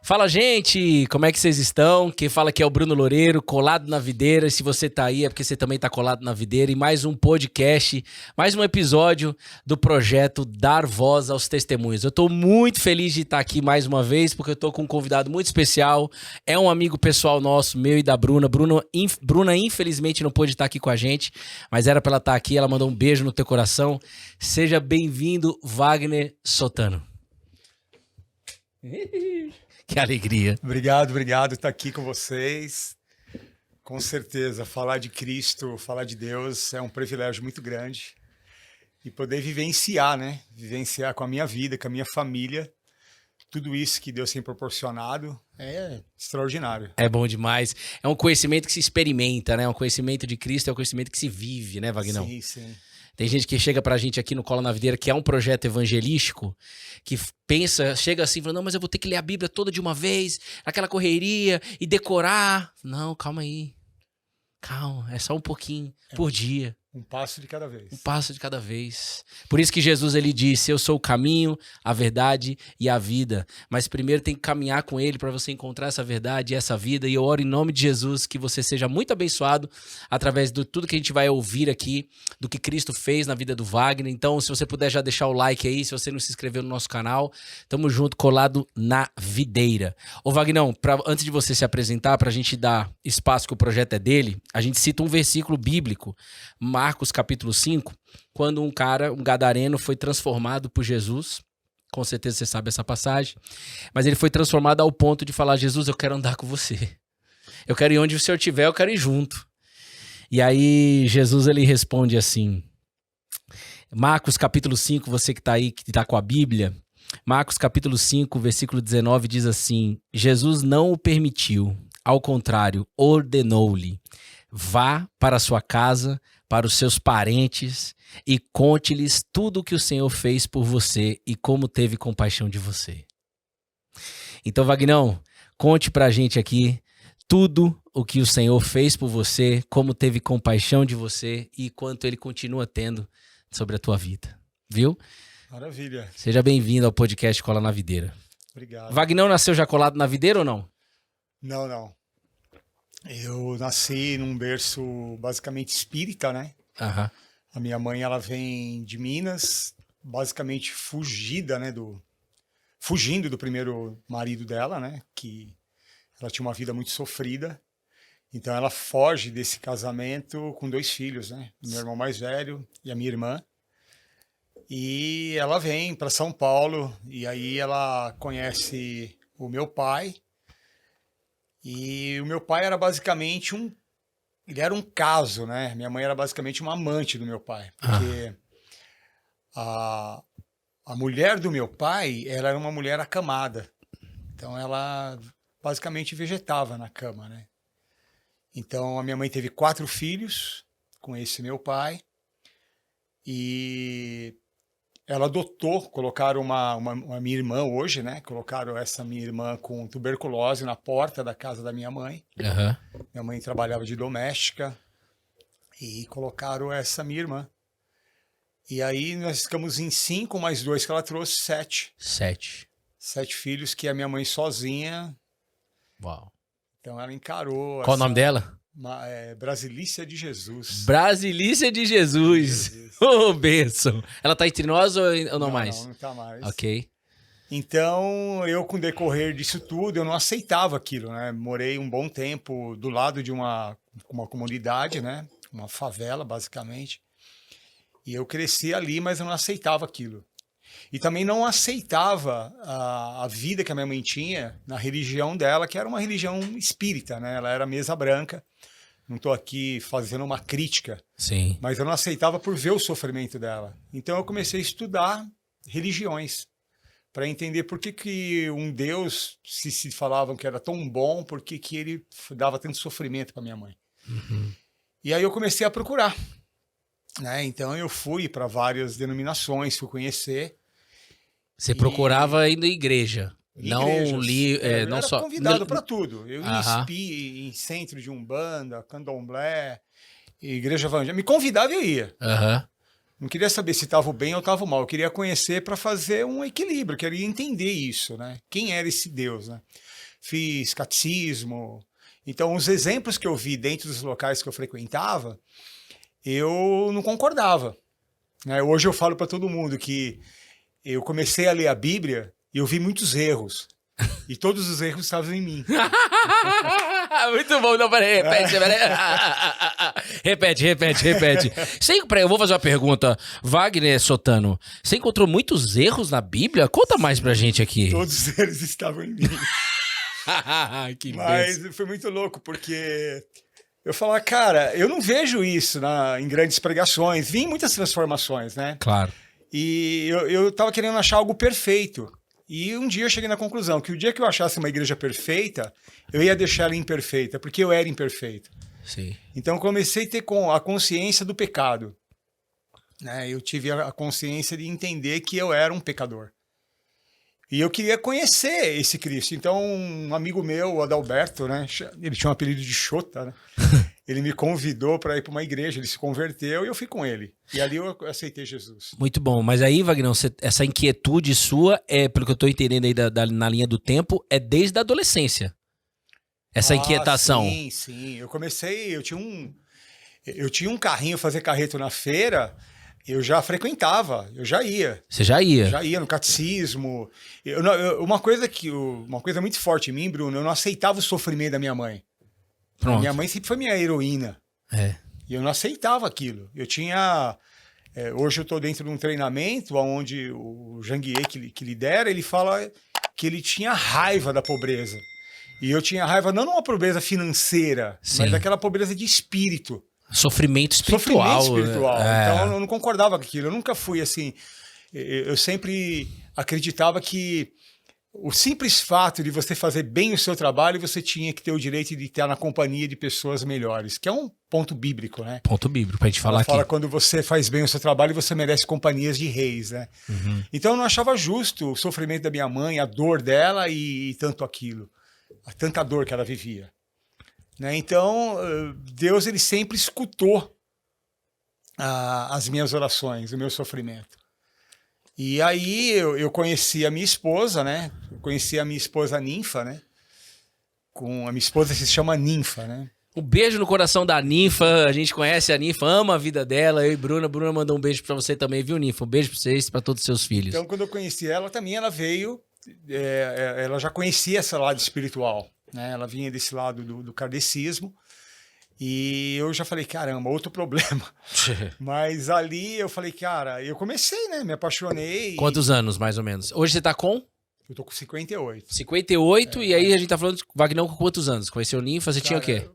Fala, gente! Como é que vocês estão? Quem fala aqui é o Bruno Loureiro, colado na videira. E se você tá aí é porque você também tá colado na videira. E mais um podcast, mais um episódio do projeto Dar Voz aos Testemunhos. Eu tô muito feliz de estar aqui mais uma vez, porque eu tô com um convidado muito especial. É um amigo pessoal nosso, meu e da Bruna. Bruna, infelizmente, não pôde estar aqui com a gente, mas era pra ela estar aqui. Ela mandou um beijo no teu coração. Seja bem-vindo, Wagner Sotano. Que alegria. Obrigado estar aqui com vocês. Com certeza, falar de Cristo, falar de Deus é um privilégio muito grande. E poder vivenciar, né? Vivenciar com a minha vida, com a minha família, tudo isso que Deus tem proporcionado é extraordinário. É bom demais. É um conhecimento que se experimenta, né? Um conhecimento de Cristo é um conhecimento que se vive, né, Vagnão? Sim. Tem gente que chega pra gente aqui no Cola na Videira, que é um projeto evangelístico, que pensa, chega assim, falando, não, mas eu vou ter que ler a Bíblia toda de uma vez, aquela correria, e decorar. Não, calma aí. Calma, é só um pouquinho por dia. Um passo de cada vez. Um passo de cada vez. Por isso que Jesus, ele disse, eu sou o caminho, a verdade e a vida. Mas primeiro tem que caminhar com ele para você encontrar essa verdade e essa vida. E eu oro em nome de Jesus que você seja muito abençoado através de tudo que a gente vai ouvir aqui, do que Cristo fez na vida do Wagner. Então, se você puder já deixar o like aí, se você não se inscreveu no nosso canal, tamo junto, colado na videira. Ô Wagnão, antes de você se apresentar, pra gente dar espaço que o projeto é dele, a gente cita um versículo bíblico, Marcos capítulo 5, quando um gadareno foi transformado por Jesus. Com certeza você sabe essa passagem. Mas ele foi transformado ao ponto de falar, Jesus, eu quero andar com você. Eu quero ir onde o Senhor estiver, eu quero ir junto. E aí Jesus, ele responde assim, Marcos capítulo 5, você que tá aí, que tá com a Bíblia, Marcos capítulo 5, versículo 19 diz assim, Jesus não o permitiu, ao contrário, ordenou-lhe, vá para a sua casa, para os seus parentes e conte-lhes tudo o que o Senhor fez por você e como teve compaixão de você. Então, Vagnão, conte pra gente aqui tudo o que o Senhor fez por você, como teve compaixão de você e quanto ele continua tendo sobre a tua vida. Viu? Maravilha. Seja bem-vindo ao podcast Cola na Videira. Obrigado. Vagnão nasceu já colado na videira ou não? Não. Eu nasci num berço basicamente espírita, né? Aham. A minha mãe, ela vem de Minas, basicamente fugindo do primeiro marido dela, né? Que ela tinha uma vida muito sofrida. Então ela foge desse casamento com 2 filhos, né? Meu irmão mais velho e a minha irmã. E ela vem para São Paulo e aí ela conhece o meu pai. E o meu pai era basicamente ele era um caso, né? Minha mãe era basicamente uma amante do meu pai, porque a mulher do meu pai, ela era uma mulher acamada. Então ela basicamente vegetava na cama, né? Então a minha mãe teve 4 filhos com esse meu pai e ela adotou, colocaram uma minha irmã hoje, né? Colocaram essa minha irmã com tuberculose na porta da casa da minha mãe. Aham. Minha mãe trabalhava de doméstica e colocaram essa minha irmã. E aí nós ficamos em 5, mais 2 que ela trouxe, 7. 7. 7 filhos que a minha mãe sozinha. Uau. Então ela encarou. Qual o nome dela? Brasilícia de Jesus. Brasilícia de Jesus. Ô, bênção. Ela tá entre nós ou não mais? Não tá mais. Ok. Então, eu com o decorrer disso tudo, eu não aceitava aquilo, né? Morei um bom tempo do lado de uma comunidade, né? Uma favela, basicamente. E eu cresci ali, mas eu não aceitava aquilo. E também não aceitava a vida que a minha mãe tinha na religião dela, que era uma religião espírita, né? Ela era mesa branca. Não estou aqui fazendo uma crítica. Sim. Mas eu não aceitava por ver o sofrimento dela. Então eu comecei a estudar religiões para entender por que um Deus, se falavam que era tão bom, por que ele dava tanto sofrimento para minha mãe. Uhum. E aí eu comecei a procurar. Né? Então eu fui para várias denominações, fui conhecer. Você procurava ir na igreja? Não li, eu não era só convidado para tudo. Eu Aham. ia em centro de umbanda, candomblé, igreja evangélica. Me convidava e eu ia. Aham. Não queria saber se estava bem ou estava mal. Eu queria conhecer para fazer um equilíbrio, eu queria entender isso, né? Quem era esse Deus, né? Fiz catecismo. Então, os exemplos que eu vi dentro dos locais que eu frequentava, eu não concordava, né? Hoje eu falo para todo mundo que eu comecei a ler a Bíblia e eu vi muitos erros. E todos os erros estavam em mim. Muito bom, não, peraí, peraí. Repete. Eu vou fazer uma pergunta. Wagner Sotano, você encontrou muitos erros na Bíblia? Conta mais pra gente aqui. Todos eles estavam em mim. Que Mas foi muito louco, porque eu falava, cara, eu não vejo isso em grandes pregações. Vi em muitas transformações, né? Claro. E eu tava querendo achar algo perfeito. E um dia eu cheguei na conclusão que o dia que eu achasse uma igreja perfeita, eu ia deixar ela imperfeita, porque eu era imperfeito. Sim. Então eu comecei a ter a consciência do pecado, né? Eu tive a consciência de entender que eu era um pecador. E eu queria conhecer esse Cristo. Então um amigo meu, o Adalberto, né? Ele tinha um apelido de Xota, né? Ele me convidou para ir para uma igreja, ele se converteu e eu fui com ele. E ali eu aceitei Jesus. Muito bom. Mas aí, Wagner, essa inquietude sua, pelo que eu tô entendendo aí na linha do tempo, é desde a adolescência. Essa inquietação. Sim. Eu tinha um carrinho fazer carreto na feira, eu já frequentava, eu já ia. Você já ia? Já ia no catecismo. Uma coisa muito forte em mim, Bruno, eu não aceitava o sofrimento da minha mãe. Pronto. Minha mãe sempre foi minha heroína. E eu não aceitava aquilo. Eu tinha... hoje eu estou dentro de um treinamento onde o Janguier, que lidera, ele fala que ele tinha raiva da pobreza. E eu tinha raiva não de uma pobreza financeira, mas daquela pobreza de espírito. Sofrimento espiritual. Então eu não concordava com aquilo. Eu nunca fui assim... Eu sempre acreditava que o simples fato de você fazer bem o seu trabalho, você tinha que ter o direito de estar na companhia de pessoas melhores, que é um ponto bíblico, né? Ponto bíblico, pra gente falar aqui. Fala quando você faz bem o seu trabalho, você merece companhias de reis, né? Uhum. Então eu não achava justo o sofrimento da minha mãe, a dor dela e tanto aquilo. Tanta dor que ela vivia. Né? Então, Deus ele sempre escutou as minhas orações, o meu sofrimento. E aí eu conheci a minha esposa, né? Eu conheci a minha esposa Ninfa, né? A minha esposa se chama Ninfa, né? Um beijo no coração da Ninfa. A gente conhece a Ninfa, ama a vida dela. Eu e Bruna. Bruna mandou um beijo pra você também, viu, Ninfa? Um beijo pra vocês e pra todos os seus filhos. Então, quando eu conheci ela, também ela veio... ela já conhecia esse lado espiritual, né? Ela vinha desse lado do kardecismo. E eu já falei, caramba, outro problema. Mas ali eu falei, cara, eu comecei, né? Me apaixonei. Quantos anos, mais ou menos? Hoje você tá com? Eu tô com 58. 58, e aí a gente tá falando de Wagner com quantos anos? Conheceu Ninfa, você tinha o quê?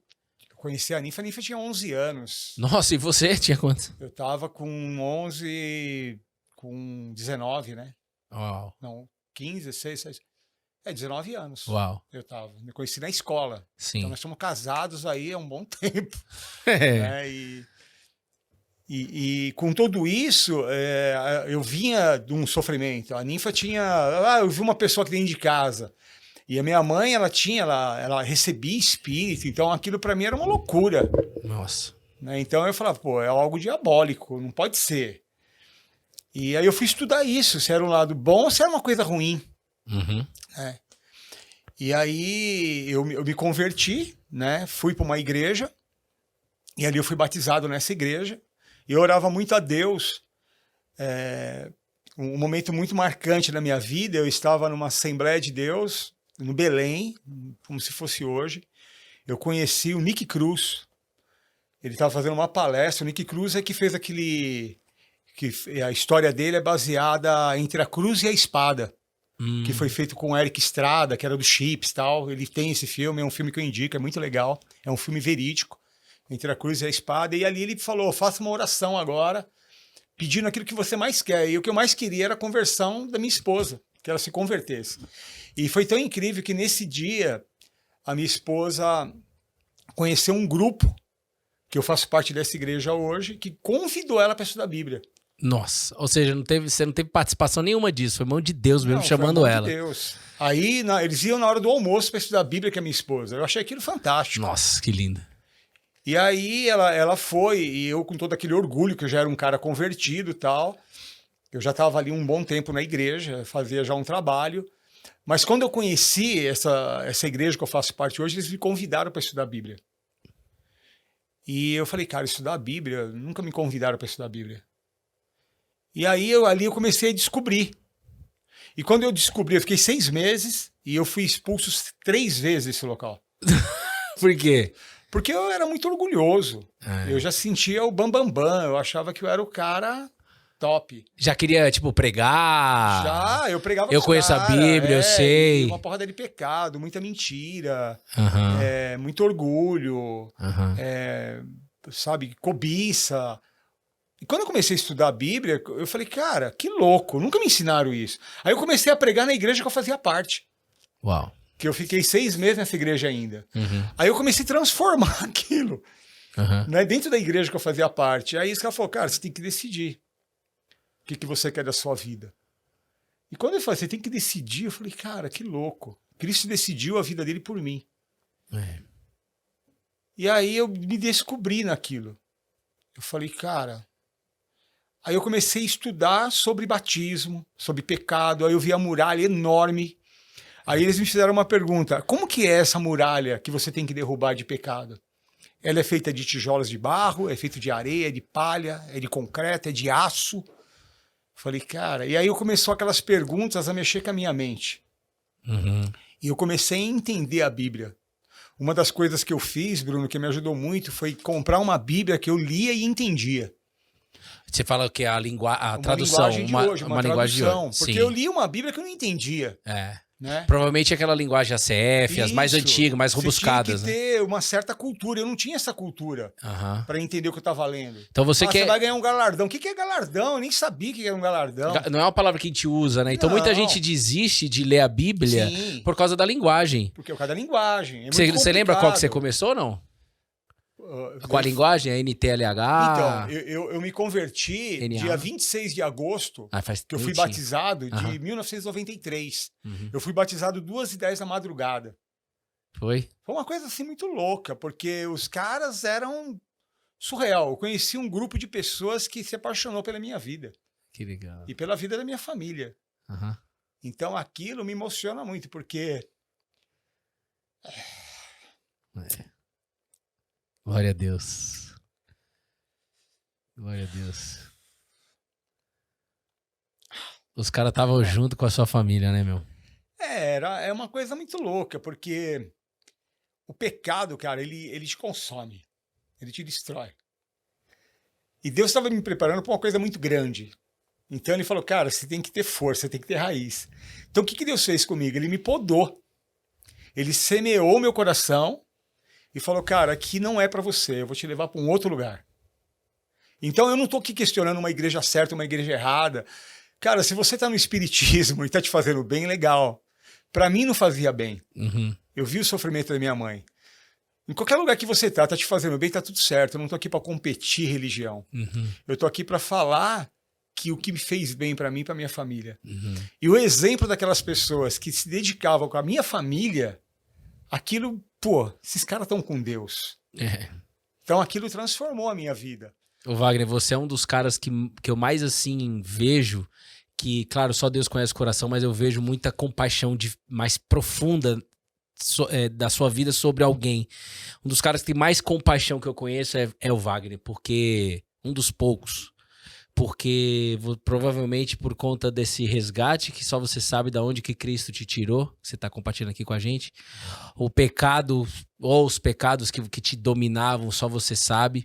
Eu conheci a Ninfa tinha 11 anos. Nossa, e você tinha quantos? Eu tava com 11, com 19, né? Uau. Não, 15, 16, 16. 19 anos. Uau. Eu tava. Me conheci na escola. Sim. Então nós somos casados aí há um bom tempo. Né? E com tudo isso, eu vinha de um sofrimento. A Ninfa tinha... eu vi uma pessoa aqui dentro de casa. E a minha mãe, ela recebia espírito. Então aquilo para mim era uma loucura. Nossa. Né? Então eu falava, pô, é algo diabólico. Não pode ser. E aí eu fui estudar isso. Se era um lado bom ou se era uma coisa ruim. Uhum. E aí eu me converti, né? Fui para uma igreja e ali eu fui batizado nessa igreja e eu orava muito a Deus. Um momento muito marcante na minha vida, eu estava numa Assembleia de Deus no Belém, como se fosse hoje. Eu conheci o Nick Cruz. Ele estava fazendo uma palestra. O Nick Cruz é que fez que a história dele é baseada entre a cruz e a espada. Que foi feito com o Eric Estrada, que era do Chips e tal. Ele tem esse filme, é um filme que eu indico, é muito legal. É um filme verídico, entre a cruz e a espada. E ali ele falou, faça uma oração agora, pedindo aquilo que você mais quer. E o que eu mais queria era a conversão da minha esposa, que ela se convertesse. E foi tão incrível que nesse dia, a minha esposa conheceu um grupo, que eu faço parte dessa igreja hoje, que convidou ela para estudar a Bíblia. Nossa, ou seja, você não teve participação nenhuma disso, foi mão de Deus mesmo chamando foi ela. De Deus. Aí eles iam na hora do almoço para estudar a Bíblia com a minha esposa. Eu achei aquilo fantástico. Nossa, que lindo. E aí ela foi, e eu com todo aquele orgulho, que eu já era um cara convertido e tal, eu já estava ali um bom tempo na igreja, fazia já um trabalho, mas quando eu conheci essa igreja que eu faço parte hoje, eles me convidaram para estudar a Bíblia. E eu falei, cara, estudar a Bíblia, nunca me convidaram para estudar a Bíblia. E aí ali eu comecei a descobrir. E quando eu descobri, eu fiquei 6 meses e eu fui expulso 3 vezes desse local. Por quê? Porque eu era muito orgulhoso. É. Eu já sentia o bambambam, eu achava que eu era o cara top. Já queria, tipo, pregar? Já, eu pregava Eu os conheço a cara, Bíblia, eu sei. e uma porrada de pecado, muita mentira, Aham, muito orgulho, aham. sabe, cobiça. E quando eu comecei a estudar a Bíblia, eu falei, cara, que louco, nunca me ensinaram isso. Aí eu comecei a pregar na igreja que eu fazia parte. Uau. Que eu fiquei 6 meses nessa igreja ainda. Uhum, Aí eu comecei a transformar aquilo, aham. né, dentro da igreja que eu fazia parte. Aí esse cara falou, cara, você tem que decidir o que você quer da sua vida. E quando ele falou, você tem que decidir, eu falei, cara, que louco. Cristo decidiu a vida dele por mim. É. E aí eu me descobri naquilo. Eu falei, cara... Aí eu comecei a estudar sobre batismo, sobre pecado. Aí eu vi a muralha enorme. Aí eles me fizeram uma pergunta: como que é essa muralha que você tem que derrubar de pecado? Ela é feita de tijolos de barro, é feita de areia, é de palha, é de concreto, é de aço? Falei, cara... E aí começou aquelas perguntas a mexer com a minha mente. Uhum. E eu comecei a entender a Bíblia. Uma das coisas que eu fiz, Bruno, que me ajudou muito, foi comprar uma Bíblia que eu lia e entendia. Você fala que é a Uma tradução, linguagem de hoje, uma linguagem de tradução. hoje. Porque Sim. eu li uma Bíblia que eu não entendia, É. né? Provavelmente aquela linguagem ACF, as mais Isso. antigas, mais Você rebuscadas, tinha que né? ter uma certa cultura. Eu não tinha essa cultura Aham. para entender o que eu estava lendo. Então você Você quer. vai ganhar um galardão. O que é galardão? Eu nem sabia o que era um galardão. Não é uma palavra que a gente usa, né? Então muita Não. gente desiste de ler a Bíblia Sim, por causa da linguagem. porque é o cara da linguagem. É muito Você lembra qual que você complicado. começou ou não? Uh, Com a linguagem? A NTLH? Então, eu me converti NA. dia 26 de agosto, Ah, faz que eu fui minutinho. batizado, de Aham. 1993. Uhum. Eu fui batizado 2h10 da madrugada. Foi? Foi uma coisa assim muito louca, porque os caras eram surreal. Eu conheci um grupo de pessoas que se apaixonou pela minha vida Que legal. e pela vida da minha família. Aham. Então aquilo me emociona muito, porque É. Glória a Deus. Glória a Deus. Os caras estavam junto com a sua família, né, meu? é uma coisa muito louca, porque o pecado, cara, ele te consome, ele te destrói. E Deus estava me preparando para uma coisa muito grande. Então ele falou, cara, você tem que ter força, você tem que ter raiz. Então o que Deus fez comigo? Ele me podou. Ele semeou meu coração e falou, cara, aqui não é para você, eu vou te levar para um outro lugar. Então eu não estou aqui questionando uma igreja certa, uma igreja errada. Cara, se você está no espiritismo e está te fazendo bem, legal. Para mim não fazia bem. Uhum. Eu vi o sofrimento da minha mãe. Em qualquer lugar que você tá te fazendo bem, tá tudo certo. Eu não tô aqui para competir religião. Uhum. Eu tô aqui para falar que o que me fez bem para mim e para minha família. Uhum. E o exemplo daquelas pessoas que se dedicavam com a minha família, aquilo, pô, esses caras estão com Deus. É. Então aquilo transformou a minha vida. Ô Wagner, você é um dos caras que eu mais assim vejo que, claro, só Deus conhece o coração, mas eu vejo muita compaixão mais profunda da sua vida sobre alguém. Um dos caras que tem mais compaixão que eu conheço é o Wagner, porque um dos poucos. Porque provavelmente por conta desse resgate, que só você sabe de onde que Cristo te tirou, que você está compartilhando aqui com a gente, o pecado ou os pecados que te dominavam, só você sabe.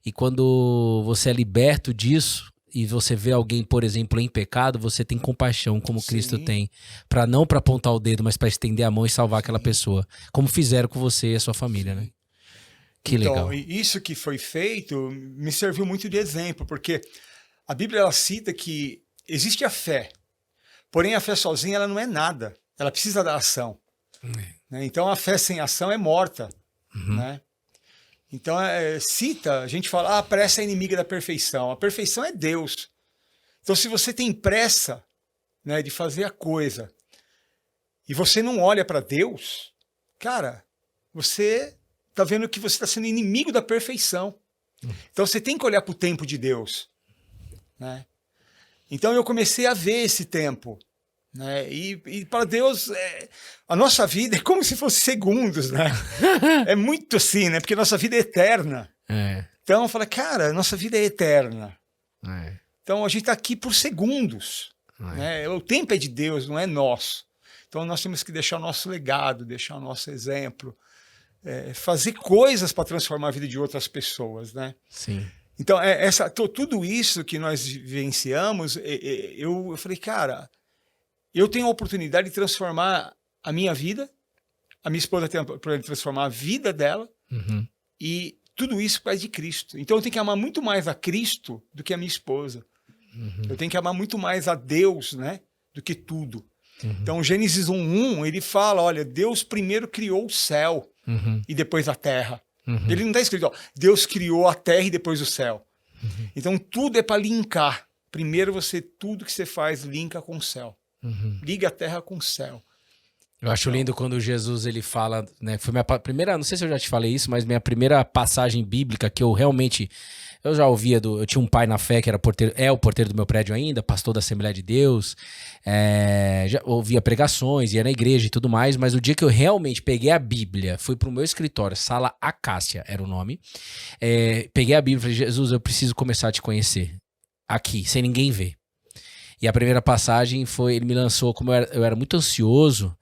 E quando você é liberto disso e você vê alguém, por exemplo, em pecado, você tem compaixão, como Cristo Sim. tem, não para apontar o dedo, mas para estender a mão e salvar aquela pessoa, como fizeram com você e a sua família, né? Que então, legal. isso que foi feito me serviu muito de exemplo, porque a Bíblia ela cita que existe a fé, porém a fé sozinha ela não é nada, ela precisa da ação. Né? Então a fé sem ação é morta. Uhum. Né? Então cita, a gente fala, a pressa é inimiga da perfeição. A perfeição é Deus. Então se você tem pressa, né, de fazer a coisa e você não olha para Deus, cara, você tá vendo que você está sendo inimigo da perfeição. Então você tem que olhar para o tempo de Deus, né? Então eu comecei a ver esse tempo, né? E para Deus, a nossa vida é como se fosse segundos, né? É muito assim, né? Porque a nossa vida é eterna. Então eu falei, cara, a nossa vida é eterna. Então a gente está aqui por segundos. Né? O tempo é de Deus, não é nosso. Então nós temos que deixar o nosso legado, deixar o nosso exemplo, fazer coisas para transformar a vida de outras pessoas, né? Sim. Então, tudo isso que nós vivenciamos, eu falei, cara, eu tenho a oportunidade de transformar a minha vida, a minha esposa tem a oportunidade de transformar a vida dela, e tudo isso por causa de Cristo. Então eu tenho que amar muito mais a Cristo do que a minha esposa. Eu tenho que amar muito mais a Deus, né, do que tudo. Então, Gênesis 1:1, ele fala, olha, Deus primeiro criou o céu e depois a terra. Ele não está escrito, ó, Deus criou a terra e depois o céu. Então, tudo é para linkar. Primeiro, tudo que você faz, linka com o céu. Liga a terra com o céu. Eu acho lindo quando Jesus, ele fala, né, foi minha primeira, não sei se eu já te falei isso, mas minha primeira passagem bíblica que eu realmente... Eu já ouvia, eu tinha um pai na fé que era o porteiro do meu prédio ainda, pastor da Assembleia de Deus, já ouvia pregações, ia na igreja e tudo mais, mas o dia que eu realmente peguei a Bíblia, fui pro meu escritório, Sala Acácia era o nome, peguei a Bíblia e falei, Jesus, eu preciso começar a te conhecer, aqui, sem ninguém ver. E a primeira passagem foi, ele me lançou, como eu era muito ansioso,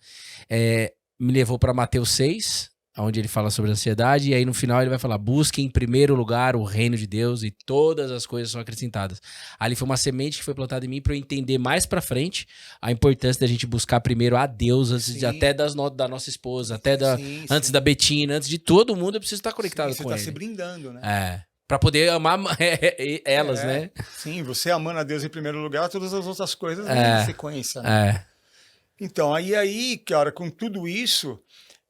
me levou para Mateus 6, onde ele fala sobre ansiedade, e aí no final ele vai falar, busque em primeiro lugar o reino de Deus e todas as coisas são acrescentadas. Ali foi uma semente que foi plantada em mim para eu entender mais para frente a importância da gente buscar primeiro a Deus, antes até da nossa esposa, até antes da Betina, antes de todo mundo, eu preciso estar conectado com ele. Você está se blindando, né? Para poder amar elas, né? Sim, você amando a Deus em primeiro lugar, todas as outras coisas em sequência, né? Então, aí, cara, com tudo isso...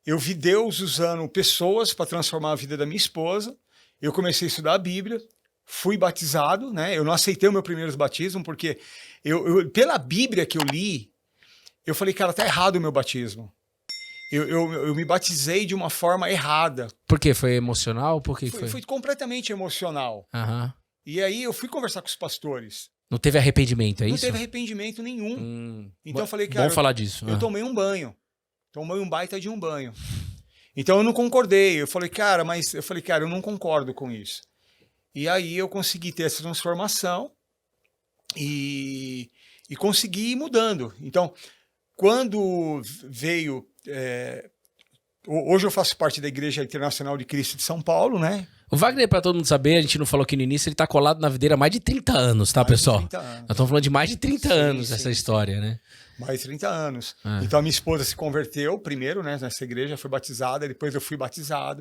Eu vi Deus usando pessoas para transformar a vida da minha esposa. Eu comecei a estudar a Bíblia, fui batizado, né? Eu não aceitei o meu primeiro batismo, porque pela Bíblia que eu li, eu falei, cara, tá errado o meu batismo. Eu me batizei de uma forma errada. Por quê? Foi emocional? Foi completamente emocional. E aí eu fui conversar com os pastores. Não teve arrependimento, é isso? Não teve arrependimento nenhum. Então eu falei, cara, vamos falar disso. Eu tomei um banho. Tomei um baita de um banho. Então eu não concordei. Eu falei, cara, eu não concordo com isso. E aí eu consegui ter essa transformação e consegui ir mudando. Então, quando veio... hoje eu faço parte da Igreja Internacional de Cristo de São Paulo, né? O Wagner, pra todo mundo saber, a gente não falou aqui no início, ele tá colado na videira há mais de 30 anos, tá, pessoal? 30 anos. Nós estamos falando de mais de 30 anos essa história, né? Mais de 30 anos. Então a minha esposa se converteu primeiro, né, nessa igreja, foi batizada, depois eu fui batizado.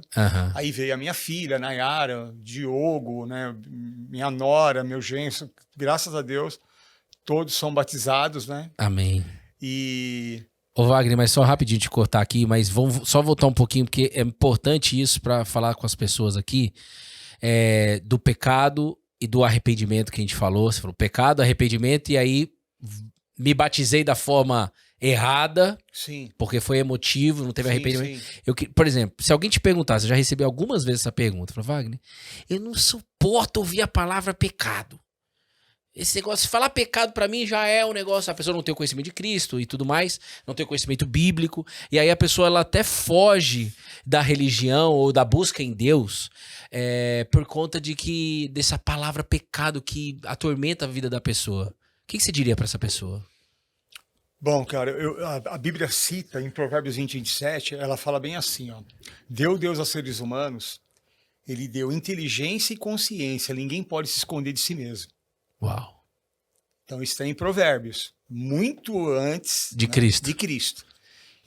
Aí veio a minha filha, Nayara, Diogo, né, minha nora, meu genro, graças a Deus, todos são batizados, né? Amém. Ô Wagner, mas só rapidinho te cortar aqui, mas vamos só voltar um pouquinho, porque é importante isso para falar com as pessoas aqui, do pecado e do arrependimento que a gente falou. Você falou pecado, arrependimento, e aí me batizei da forma errada, sim, porque foi emotivo, não teve arrependimento. Por exemplo, se alguém te perguntasse, eu já recebi algumas vezes essa pergunta, eu falei, Wagner, eu não suporto ouvir a palavra pecado. Esse negócio, se falar pecado pra mim já é um negócio, a pessoa não tem o conhecimento de Cristo e tudo mais, não tem o conhecimento bíblico, e aí a pessoa ela até foge da religião ou da busca em Deus por conta dessa palavra pecado que atormenta a vida da pessoa. O que você diria pra essa pessoa? Bom, cara, a Bíblia cita em Provérbios 20:27, ela fala bem assim, ó, deu Deus aos seres humanos, ele deu inteligência e consciência, ninguém pode se esconder de si mesmo. Uau. Então isso está em Provérbios, muito antes de Cristo. De Cristo.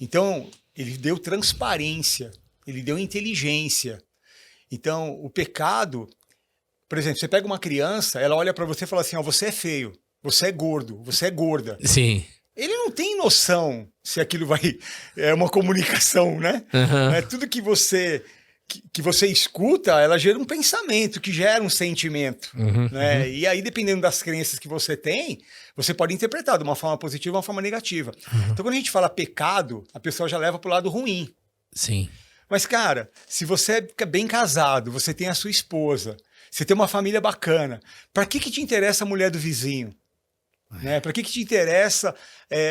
Então ele deu transparência, ele deu inteligência. Então o pecado, por exemplo, você pega uma criança, ela olha para você e fala assim, ó, você é feio, você é gordo, você é gorda. Sim. Ele não tem noção se aquilo é uma comunicação, né? Tudo que você escuta, ela gera um pensamento, que gera um sentimento, né? E aí, dependendo das crenças que você tem, você pode interpretar de uma forma positiva ou uma forma negativa. Então, quando a gente fala pecado, a pessoa já leva para o lado ruim. Sim. Mas, cara, se você é bem casado, você tem a sua esposa, você tem uma família bacana, pra que te interessa a mulher do vizinho? Né? Pra que te interessa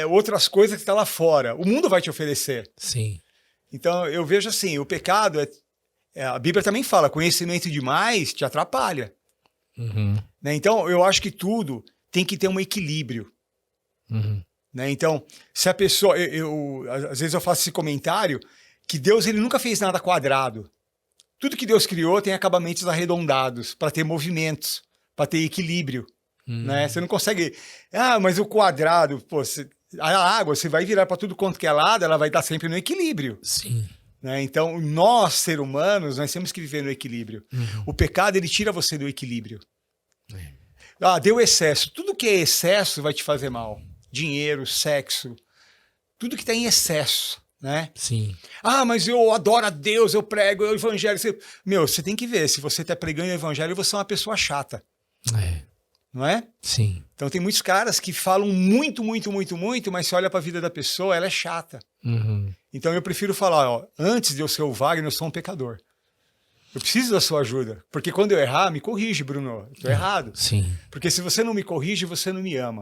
outras coisas que tá lá fora? O mundo vai te oferecer. Sim. Então, eu vejo assim, o pecado, a Bíblia também fala, conhecimento demais te atrapalha. Uhum. Né? Então, eu acho que tudo tem que ter um equilíbrio. Uhum. Né? Então, se a pessoa... às vezes eu faço esse comentário que Deus ele nunca fez nada quadrado. Tudo que Deus criou tem acabamentos arredondados para ter movimentos, para ter equilíbrio. Né? Você não consegue... Ah, mas o quadrado... Pô, a água, você vai virar para tudo quanto que é lado, ela vai estar sempre no equilíbrio. Sim. Né? Então, nós, seres humanos, nós temos que viver no equilíbrio. Uhum. O pecado, ele tira você do equilíbrio. Deu excesso. Tudo que é excesso vai te fazer mal. Dinheiro, sexo, tudo que está em excesso, né? Sim. Ah, mas eu adoro a Deus, eu prego o evangelho. Você tem que ver, se você está pregando o evangelho, você é uma pessoa chata. Não é? Sim. Então tem muitos caras que falam muito, muito, muito, muito, mas se olha para a vida da pessoa, ela é chata. Uhum. Então eu prefiro falar, ó, antes de eu ser o Wagner, eu sou um pecador. Eu preciso da sua ajuda. Porque quando eu errar, me corrige, Bruno. Eu tô errado. Sim. Porque se você não me corrige, você não me ama.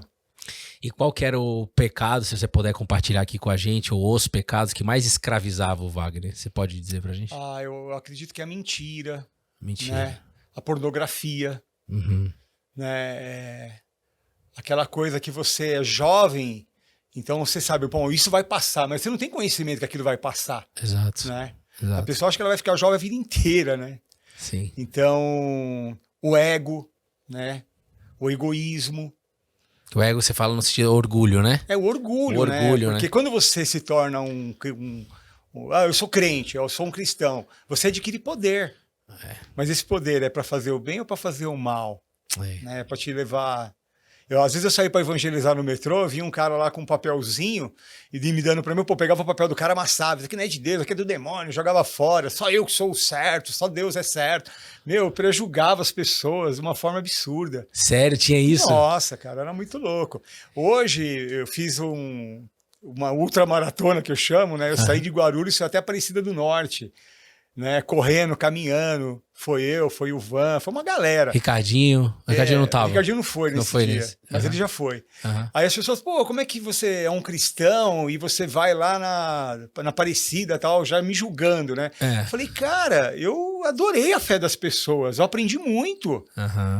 E qual que era o pecado, se você puder compartilhar aqui com a gente, ou os pecados que mais escravizavam o Wagner? Você pode dizer pra gente? Eu acredito que é a mentira. Mentira. Né? A pornografia. Uhum. Né? Aquela coisa que você é jovem, então você sabe, bom, isso vai passar, mas você não tem conhecimento que aquilo vai passar. Exato. Né? Exato. A pessoa acha que ela vai ficar jovem a vida inteira, né? Sim. Então, o ego, né? O egoísmo. O ego, você fala no sentido orgulho, né? É o orgulho, né? Porque quando você se torna eu sou crente, eu sou um cristão, você adquire poder. Mas esse poder é para fazer o bem ou para fazer o mal? Né? Para te levar... Às vezes eu saí para evangelizar no metrô, vi um cara lá com um papelzinho e me dando para mim, pegava o papel do cara, amassava, isso aqui não é de Deus, isso aqui é do demônio, jogava fora, só eu que sou o certo, só Deus é certo. Prejugava as pessoas de uma forma absurda. Sério, tinha isso? Nossa, cara, era muito louco. Hoje eu fiz uma ultramaratona que eu chamo, né? Eu saí de Guarulhos e fui até Aparecida do Norte, né? Correndo, caminhando. Foi o Van, foi uma galera. Ricardinho não tava. Ricardinho não foi nesse dia, mas ele já foi. Aí as pessoas, como é que você é um cristão e você vai lá na Aparecida e tal, já me julgando, né? Eu falei, cara, eu adorei a fé das pessoas, eu aprendi muito.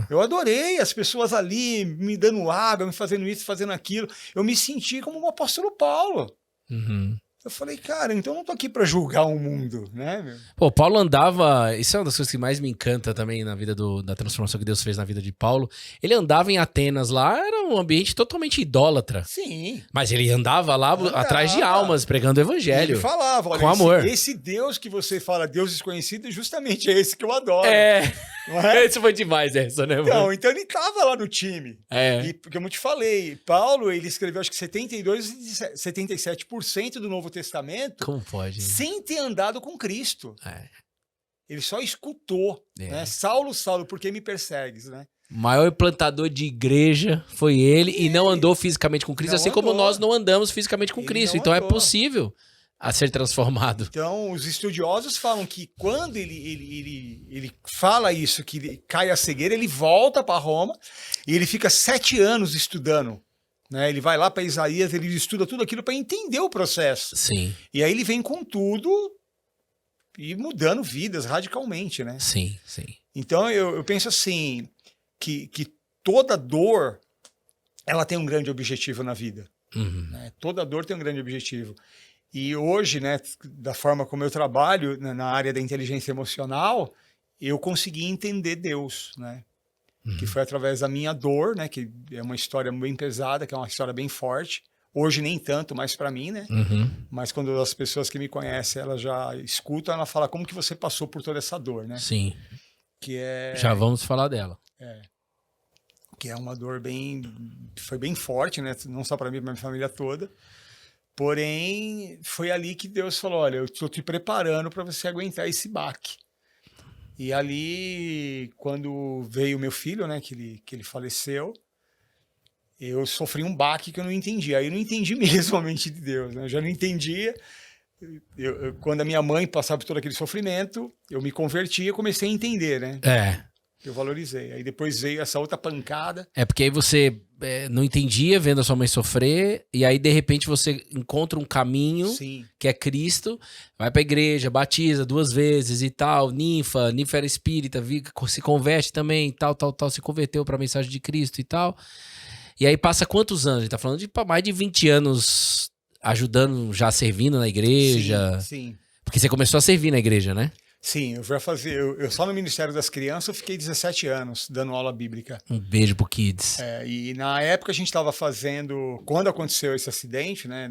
Eu adorei as pessoas ali me dando água, me fazendo isso, fazendo aquilo. Eu me senti como um apóstolo Paulo. Eu falei, cara, então eu não tô aqui pra julgar o mundo, né, meu? Pô, Paulo andava... Isso é uma das coisas que mais me encanta também na vida da transformação que Deus fez na vida de Paulo. Ele andava em Atenas lá, era um ambiente totalmente idólatra. Sim. Mas ele andava lá atrás de almas, pregando o evangelho. Ele falava, olha, com amor. Esse Deus que você fala, Deus desconhecido, justamente é esse que eu adoro. Não é? Isso foi demais, essa, né, mano? Então ele tava lá no time. E, porque eu te falei, Paulo, ele escreveu acho que 72% e 77% do Novo Testamento. Como pode? Sem ter andado com Cristo. Ele só escutou, né? Saulo, Saulo, por que me persegues, né? O maior implantador de igreja foi ele e não andou fisicamente com Cristo, assim como nós não andamos fisicamente com Cristo. Então é possível a ser transformado. Então, os estudiosos falam que quando ele fala isso, que ele cai a cegueira, ele volta para Roma e ele fica 7 anos estudando. Né? Ele vai lá para Isaías, ele estuda tudo aquilo para entender o processo. Sim. E aí ele vem com tudo e mudando vidas radicalmente, né? Sim, sim. Então, eu penso assim, que toda dor, ela tem um grande objetivo na vida. Né? Toda dor tem um grande objetivo. E hoje, né, da forma como eu trabalho na área da inteligência emocional, eu consegui entender Deus, né? Que foi através da minha dor, né? Que é uma história bem pesada, que é uma história bem forte. Hoje nem tanto mais para mim, né? Mas quando as pessoas que me conhecem, elas já escutam, ela fala como que você passou por toda essa dor, né? Sim. Que é... Já vamos falar dela. Que é uma dor foi bem forte, né? Não só para mim, para minha família toda. Porém, foi ali que Deus falou, olha, eu estou te preparando para você aguentar esse baque. E ali, quando veio o meu filho, né, que ele faleceu, eu sofri um baque que eu não entendi. Aí eu não entendi mesmo a mente de Deus, né? Eu já não entendia. quando a minha mãe passava por todo aquele sofrimento, eu me converti e comecei a entender, né? Eu valorizei. Aí depois veio essa outra pancada. É porque aí você não entendia vendo a sua mãe sofrer, e aí de repente você encontra um caminho, Sim. que é Cristo, vai pra igreja, batiza 2 vezes e tal, ninfa era espírita, se converte também, tal, se converteu pra mensagem de Cristo e tal. E aí passa quantos anos? A gente tá falando de mais de 20 anos ajudando, já servindo na igreja. Sim. Porque você começou a servir na igreja, né? Sim, eu só no Ministério das Crianças eu fiquei 17 anos dando aula bíblica. Um beijo pro Kids. E na época a gente estava fazendo, quando aconteceu esse acidente, né,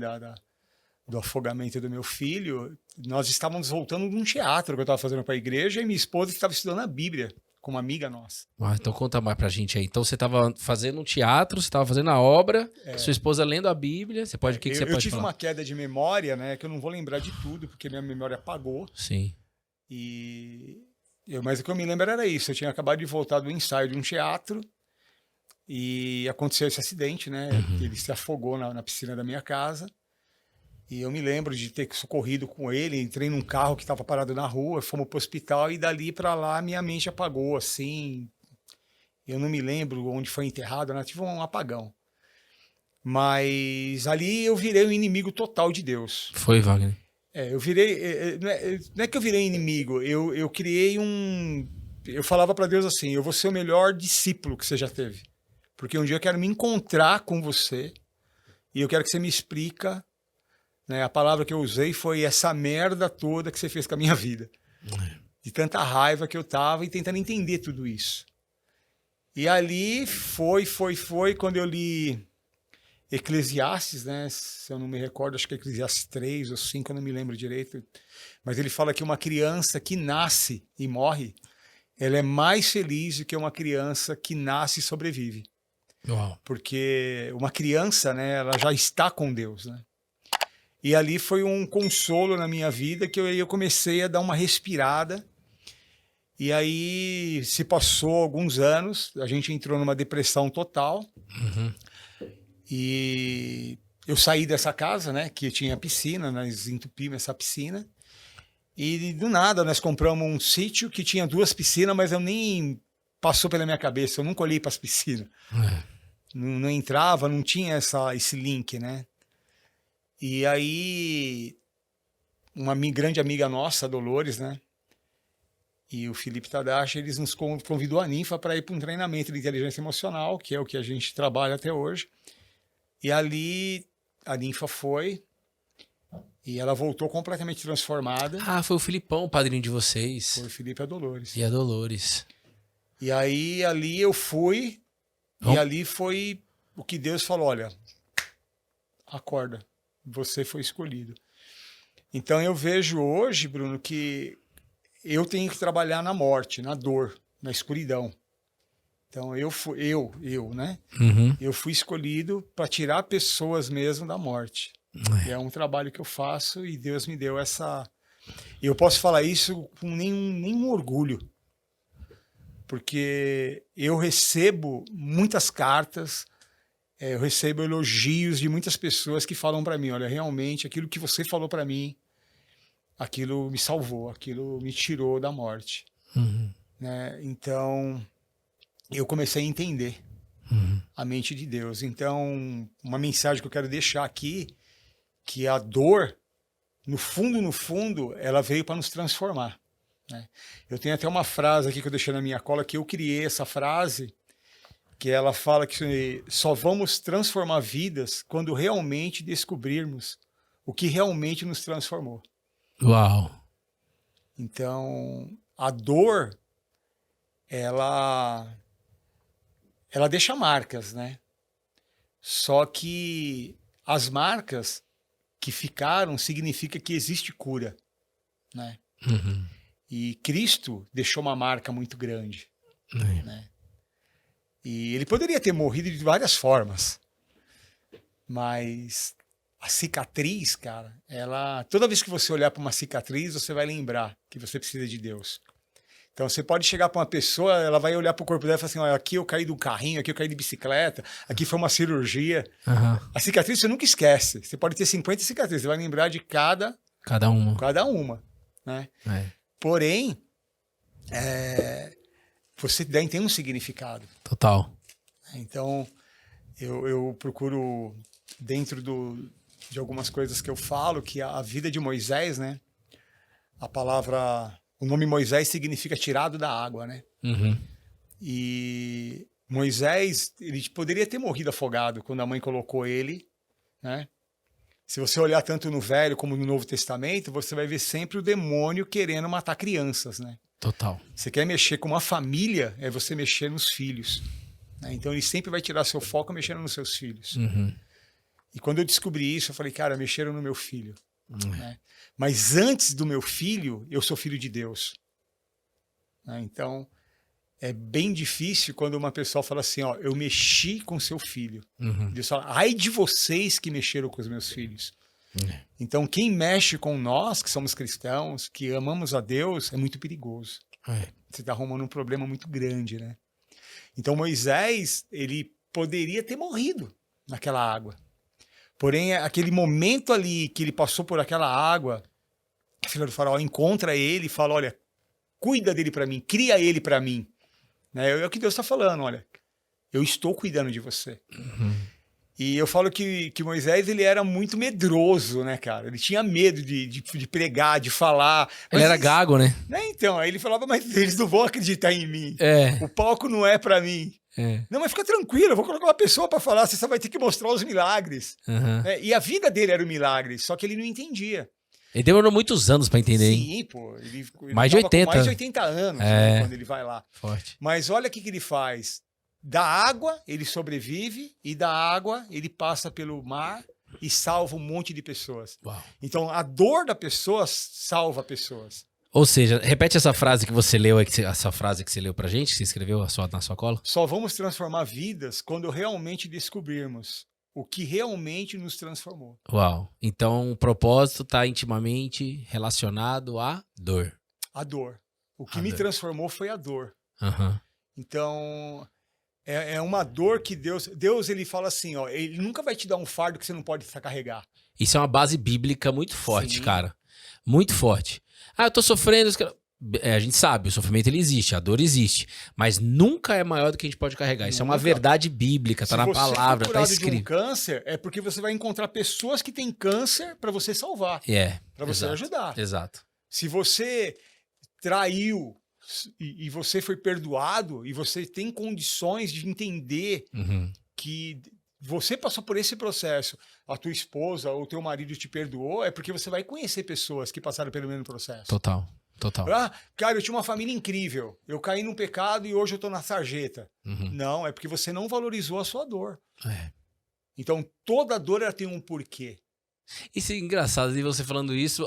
do afogamento do meu filho, nós estávamos voltando de um teatro que eu estava fazendo para a igreja e minha esposa estava estudando a Bíblia com uma amiga nossa. Então conta mais pra gente aí. Então você estava fazendo um teatro, você estava fazendo a obra, sua esposa lendo a Bíblia, você pode, o que você pode falar? Eu tive uma queda de memória, né, que eu não vou lembrar de tudo, porque minha memória apagou. Sim. Mas o que eu me lembro era isso, eu tinha acabado de voltar do ensaio de um teatro e aconteceu esse acidente, né? Ele se afogou na piscina da minha casa e eu me lembro de ter socorrido com ele, entrei num carro que estava parado na rua, fomos para o hospital e dali para lá minha mente apagou, assim, eu não me lembro onde foi enterrado, né? Tive um apagão. Mas ali eu virei um inimigo total de Deus. Foi, Wagner. Eu virei, não é que eu virei inimigo, eu criei eu falava para Deus assim, eu vou ser o melhor discípulo que você já teve, porque um dia eu quero me encontrar com você e eu quero que você me explica, né, a palavra que eu usei foi essa merda toda que você fez com a minha vida, de tanta raiva que eu tava e tentando entender tudo isso. E ali foi, quando eu li Eclesiastes, né? Se eu não me recordo, acho que é Eclesiastes 3 ou 5, eu não me lembro direito. Mas ele fala que uma criança que nasce e morre, ela é mais feliz do que uma criança que nasce e sobrevive. Uau. Porque uma criança, né, ela já está com Deus, né? E ali foi um consolo na minha vida que eu comecei a dar uma respirada. E aí se passou alguns anos, a gente entrou numa depressão total. E eu saí dessa casa, né, que tinha piscina, nós entupimos essa piscina. E do nada nós compramos um sítio que tinha 2 piscinas, mas eu nem passou pela minha cabeça, eu nunca olhei para as piscinas. Não entrava, não tinha esse link, né? E aí uma grande amiga nossa, Dolores, né, e o Felipe Tadashi, eles nos convidou a Ninfa para ir para um treinamento de inteligência emocional, que é o que a gente trabalha até hoje. E ali a Ninfa foi e ela voltou completamente transformada. Ah, foi o Filipão, o padrinho de vocês. Foi o Felipe e a Dolores. E a Dolores. E aí ali eu fui e ali foi o que Deus falou, olha, acorda, você foi escolhido. Então eu vejo hoje, Bruno, que eu tenho que trabalhar na morte, na dor, na escuridão. Então né? Eu fui escolhido para tirar pessoas mesmo da morte. E é um trabalho que eu faço e Deus me deu essa... Eu posso falar isso com nenhum orgulho, porque eu recebo muitas cartas, eu recebo elogios de muitas pessoas que falam para mim, olha, realmente aquilo que você falou para mim, aquilo me salvou, aquilo me tirou da morte. Né? Então eu comecei a entender a mente de Deus. Então, uma mensagem que eu quero deixar aqui, que a dor, no fundo, ela veio para nos transformar. Né? Eu tenho até uma frase aqui que eu deixei na minha cola, que eu criei essa frase, que ela fala que só vamos transformar vidas quando realmente descobrirmos o que realmente nos transformou. Uau! Então, a dor, ela deixa marcas, né? Só que as marcas que ficaram significa que existe cura, né? E Cristo deixou uma marca muito grande, né? E ele poderia ter morrido de várias formas, mas a cicatriz, cara, toda vez que você olhar para uma cicatriz, você vai lembrar que você precisa de Deus. Então, você pode chegar para uma pessoa, ela vai olhar para o corpo dela e falar assim, olha, aqui eu caí do carrinho, aqui eu caí de bicicleta, aqui foi uma cirurgia. A cicatriz você nunca esquece. Você pode ter 50 cicatrizes, você vai lembrar de cada Cada uma. Cada uma, né? Porém, você tem um significado. Total. Então, eu procuro, dentro de algumas coisas que eu falo, que a vida de Moisés, né? O nome Moisés significa tirado da água, né? Uhum. E Moisés, ele poderia ter morrido afogado quando a mãe colocou ele, né? Se você olhar tanto no Velho como no Novo Testamento, você vai ver sempre o demônio querendo matar crianças, né? Total. Você quer mexer com uma família, é você mexer nos filhos, né? Então ele sempre vai tirar seu foco mexendo nos seus filhos. Uhum. E quando eu descobri isso, eu falei, cara, mexeram no meu filho. Né? Mas antes do meu filho, eu sou filho de Deus. Né? Então, é bem difícil quando uma pessoa fala assim, ó, eu mexi com seu filho. Uhum. Deus fala, ai de vocês que mexeram com os meus filhos. Então, quem mexe com nós, que somos cristãos, que amamos a Deus, é muito perigoso. Você está arrumando um problema muito grande, né? Então, Moisés, ele poderia ter morrido naquela água. Porém, aquele momento ali que ele passou por aquela água, a filha do faraó encontra ele e fala, olha, cuida dele para mim, cria ele para mim. Né? É o que Deus está falando, olha, eu estou cuidando de você. Uhum. E eu falo que Moisés, ele era muito medroso, né, cara? Ele tinha medo de pregar, de falar. Ele era gago, né? Então, aí ele falava, mas eles não vão acreditar em mim. O palco não é para mim. Não, mas fica tranquilo, eu vou colocar uma pessoa para falar, você só vai ter que mostrar os milagres. Uhum. E a vida dele era um milagre, só que ele não entendia. Ele demorou muitos anos para entender, hein? Sim, pô. Ele mais de 80. Mais de 80 anos, né, quando ele vai lá. Forte. Mas olha o que ele faz. Da água, ele sobrevive, e da água, ele passa pelo mar e salva um monte de pessoas. Uau. Então, a dor da pessoa salva pessoas. Ou seja, repete essa frase que você leu, essa frase que você leu pra gente, que você escreveu na sua cola. Só vamos transformar vidas quando realmente descobrirmos o que realmente nos transformou. Uau. Então, o propósito está intimamente relacionado à dor. A dor. O que me transformou foi a dor. Uhum. Então, é uma dor que Deus ele fala assim, ó, ele nunca vai te dar um fardo que você não pode carregar. Isso é uma base bíblica muito forte, Sim. cara. Muito forte. Eu tô sofrendo... a gente sabe, o sofrimento ele existe, a dor existe, mas nunca é maior do que a gente pode carregar. Isso é uma verdade bíblica, tá na palavra, tá escrito. Se você for curado de um câncer, é porque você vai encontrar pessoas que têm câncer para você salvar, para você ajudar. Exato. Se você traiu e você foi perdoado e você tem condições de entender que você passou por esse processo, a tua esposa ou o teu marido te perdoou, é porque você vai conhecer pessoas que passaram pelo mesmo processo. Total. Cara, eu tinha uma família incrível. Eu caí num pecado e hoje eu tô na sarjeta. Não, é porque você não valorizou a sua dor. Então, toda dor ela tem um porquê. Isso é engraçado, e você falando isso,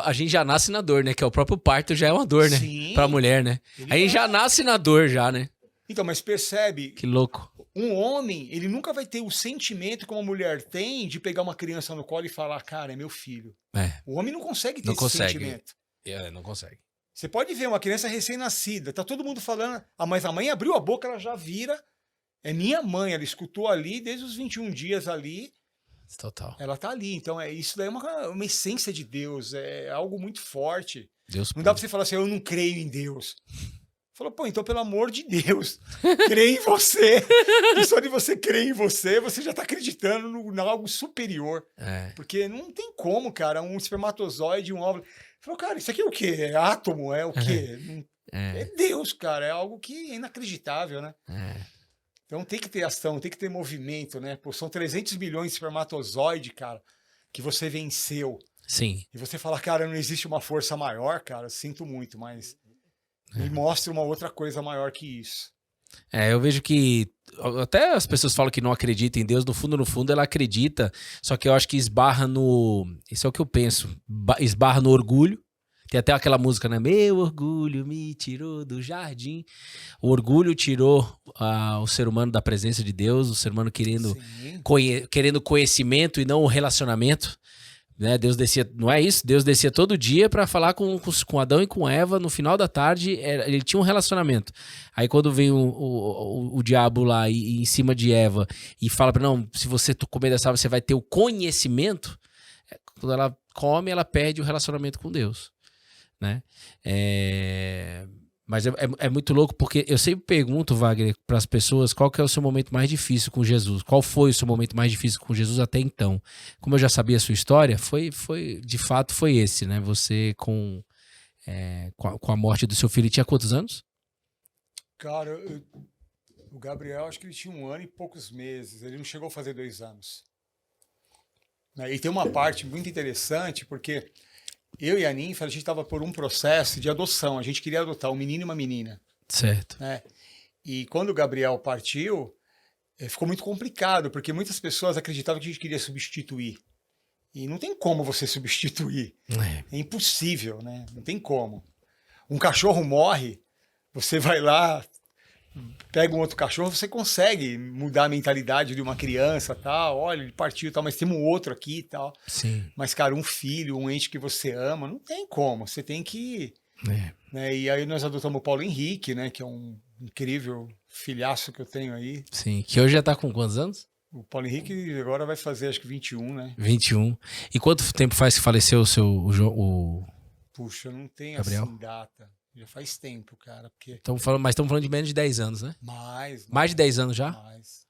a gente já nasce na dor, né? Que é o próprio parto já é uma dor, né? Sim. Pra mulher, né? A gente já nasce na dor já, né? Então, mas percebe... Que louco. Um homem, ele nunca vai ter o sentimento que uma mulher tem de pegar uma criança no colo e falar, cara, é meu filho. O homem não consegue ter esse sentimento. Não consegue. Você pode ver uma criança recém-nascida, tá todo mundo falando, mas a mãe abriu a boca, ela já vira, é minha mãe, ela escutou ali desde os 21 dias ali. Total. Ela tá ali, então isso daí é uma essência de Deus, é algo muito forte. Deus não dá pra você falar assim, eu não creio em Deus. Falou, pô, então pelo amor de Deus, crê em você. E só de você crer em você, você já tá acreditando em algo superior. Porque não tem como, cara, um espermatozoide, um óvulo... Falou, cara, isso aqui é o quê? É átomo? É o quê? É Deus, cara. É algo que é inacreditável, né? Então tem que ter ação, tem que ter movimento, né? Pô, são 300 milhões de espermatozoide, cara, que você venceu. Sim. E você fala, cara, não existe uma força maior, cara. Sinto muito, mas me mostra uma outra coisa maior que isso. Eu vejo que até as pessoas falam que não acreditam em Deus, no fundo ela acredita, só que eu acho que esbarra no... Isso é o que eu penso, esbarra no orgulho. Tem até aquela música, né? Meu orgulho me tirou do jardim. O orgulho tirou o ser humano da presença de Deus, o ser humano querendo conhecimento e não o relacionamento. Né? Deus descia, não é isso? Deus descia todo dia para falar com Adão e com Eva. No final da tarde, ele tinha um relacionamento. Aí quando vem o diabo lá em cima de Eva e fala para não, se você comer dessa árvore, você vai ter o conhecimento. Quando ela come, ela perde o relacionamento com Deus, né? Mas é muito louco, porque eu sempre pergunto, Wagner, para as pessoas, qual que é o seu momento mais difícil com Jesus? Qual foi o seu momento mais difícil com Jesus até então? Como eu já sabia a sua história, de fato foi esse, né? Você com a morte do seu filho, tinha quantos anos? Cara, o Gabriel, acho que ele tinha 1 ano e poucos meses. Ele não chegou a fazer 2 anos. Né? E tem uma parte muito interessante, porque eu e a Ninfa, a gente estava por um processo de adoção. A gente queria adotar um menino e uma menina. Certo. Né? E quando o Gabriel partiu, ficou muito complicado, porque muitas pessoas acreditavam que a gente queria substituir. E não tem como você substituir. É impossível, né? Não tem como. Um cachorro morre, você vai lá, pega um outro cachorro, você consegue mudar a mentalidade de uma criança, tal. Olha, ele partiu, tal, mas temos um outro aqui, tal. Sim. Mas, cara, um filho, um ente que você ama, não tem como. Você tem que... Né? E aí nós adotamos o Paulo Henrique, né? Que é um incrível filhaço que eu tenho aí. Sim, que hoje já tá com quantos anos? O Paulo Henrique agora vai fazer, acho que 21, né? 21. E quanto tempo faz que faleceu o Puxa, eu não tenho Gabriel? assim data. Já faz tempo, cara. Porque... Mas estamos falando de menos de 10 anos, né? Mais de 10 anos já? Mais.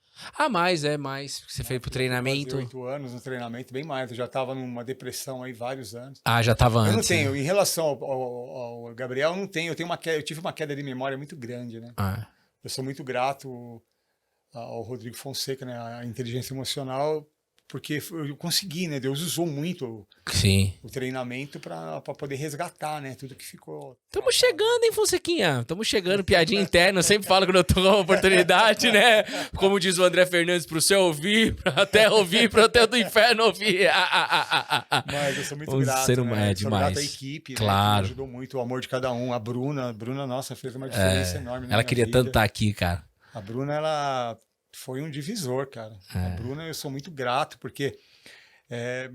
Mais. Você fez pro treinamento. 8 anos no treinamento, bem mais. Eu já estava numa depressão aí vários anos. Já estava antes. Eu não tenho, em relação ao Gabriel, eu não tenho. Eu tive uma queda de memória muito grande, né? Eu sou muito grato ao Rodrigo Fonseca, né? A inteligência emocional, porque eu consegui, né? Deus usou muito o treinamento para poder resgatar, né? Tudo que ficou. Estamos chegando, hein, Fonsequinha? Estamos chegando, piadinha interna. Eu sempre falo quando eu tô com uma oportunidade, né? Como diz o André Fernandes, pro céu ouvir, pra terra ouvir, pro terra do inferno ouvir. Mas eu sou muito grato, ser humano, né? é demais. Sou grato à equipe, claro. Né? Que ajudou muito, o amor de cada um. A Bruna, nossa, fez uma diferença enorme. Ela queria vida. tanto estar aqui, cara. A Bruna, ela foi um divisor, cara. A Bruna, eu sou muito grato, porque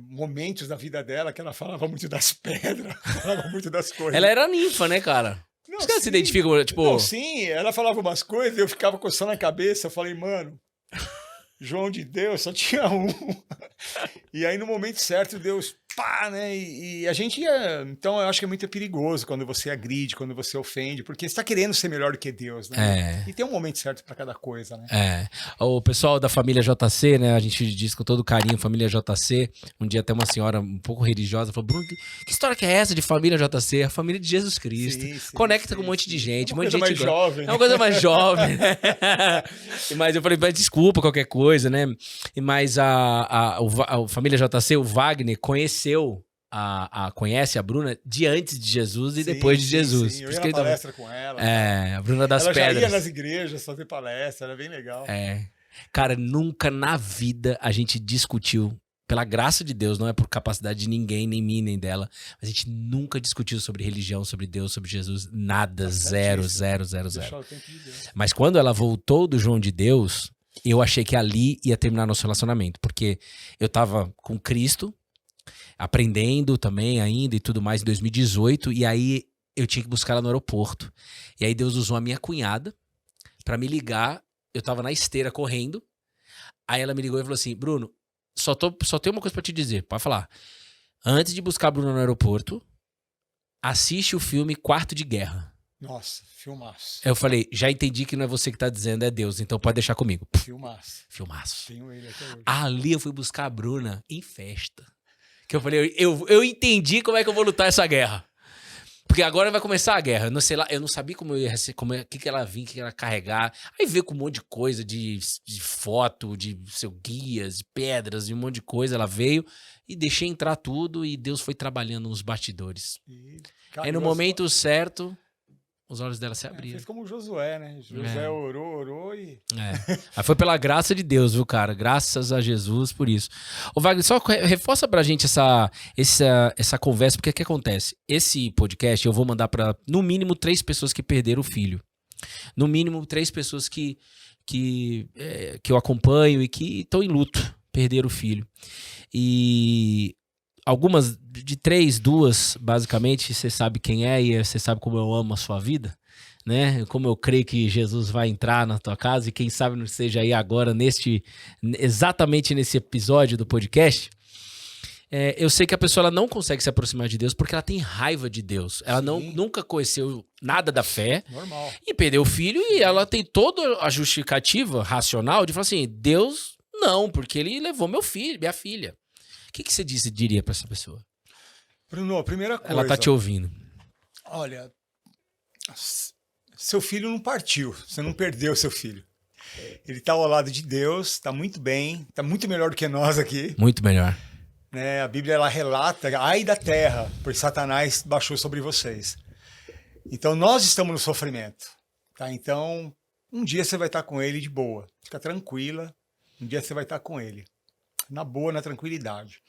momentos da vida dela que ela falava muito das pedras, falava muito das coisas. Ela era ninfa, né, cara? Não, acho que ela se identifica, tipo... Não, sim, ela falava umas coisas, eu ficava coçando a cabeça, eu falei, mano, João de Deus, só tinha um. E aí, no momento certo, Deus, pá, né? E a gente então, eu acho que é muito perigoso quando você agride, quando você ofende, porque você tá querendo ser melhor do que Deus, né? E tem um momento certo para cada coisa, né? O pessoal da família JC, né? A gente diz com todo carinho, família JC. Um dia até uma senhora um pouco religiosa falou, Bruno, que história que é essa de família JC? A família de Jesus Cristo. Sim, conecta com um monte de gente. É uma coisa mais jovem. É uma coisa mais jovem, né? Mas eu falei, desculpa qualquer coisa, né? Mas a família JC, o Wagner, conhece a Bruna de antes de Jesus e depois de Jesus. Sim. Eu ia na palestra com ela. A Bruna das Pedras. Ela já ia nas igrejas fazer palestra, era bem legal. Cara, nunca na vida a gente discutiu, pela graça de Deus, não é por capacidade de ninguém, nem minha, nem dela, a gente nunca discutiu sobre religião, sobre Deus, sobre Jesus, nada, zero. Mas quando ela voltou do João de Deus, eu achei que ali ia terminar nosso relacionamento, porque eu tava com Cristo, aprendendo também ainda e tudo mais em 2018, e aí eu tinha que buscar ela no aeroporto. E aí Deus usou a minha cunhada pra me ligar, eu tava na esteira correndo, aí ela me ligou e falou assim, Bruno, só tenho uma coisa pra te dizer, pode falar. Antes de buscar a Bruna no aeroporto, assiste o filme Quarto de Guerra. Nossa, filmaço. Eu falei, já entendi que não é você que tá dizendo, é Deus, então pode deixar comigo. Filmaço. Tenho ele até hoje. Ali eu fui buscar a Bruna em festa. Que eu falei, eu entendi como é que eu vou lutar essa guerra. Porque agora vai começar a guerra. Eu não sei lá, eu não sabia como eu ia o que ela vinha, o que ela ia carregar. Aí veio com um monte de coisa, de foto, de guias, de pedras, de um monte de coisa. Ela veio e deixei entrar tudo e Deus foi trabalhando nos bastidores. Aí no momento certo, os olhos dela se abriram. Fez como o Josué, né? Josué orou e... Mas foi pela graça de Deus, viu, cara? Graças a Jesus por isso. Ô, Wagner, só reforça pra gente essa conversa, porque o que acontece? Esse podcast eu vou mandar pra, no mínimo, 3 pessoas que perderam o filho. No mínimo, 3 pessoas que eu acompanho e que estão em luto, perderam o filho. E... algumas, de 3, 2, basicamente, você sabe quem é e você sabe como eu amo a sua vida, né? Como eu creio que Jesus vai entrar na tua casa e quem sabe não seja aí agora, exatamente nesse episódio do podcast. eu sei que a pessoa ela não consegue se aproximar de Deus porque ela tem raiva de Deus. Ela nunca conheceu nada da fé. Normal. E perdeu o filho e ela tem toda a justificativa racional de falar assim, Deus não, porque ele levou meu filho, minha filha. O que você diria pra essa pessoa? Bruno, a primeira coisa... Ela tá te ouvindo. Olha, seu filho não partiu, você não perdeu seu filho. Ele tá ao lado de Deus, tá muito bem, tá muito melhor do que nós aqui. Muito melhor. Né? A Bíblia, ela relata, ai da terra, pois Satanás baixou sobre vocês. Então, nós estamos no sofrimento. Tá? Então, um dia você vai estar com ele de boa. Fica tranquila, um dia você vai estar com ele. Na boa, na tranquilidade.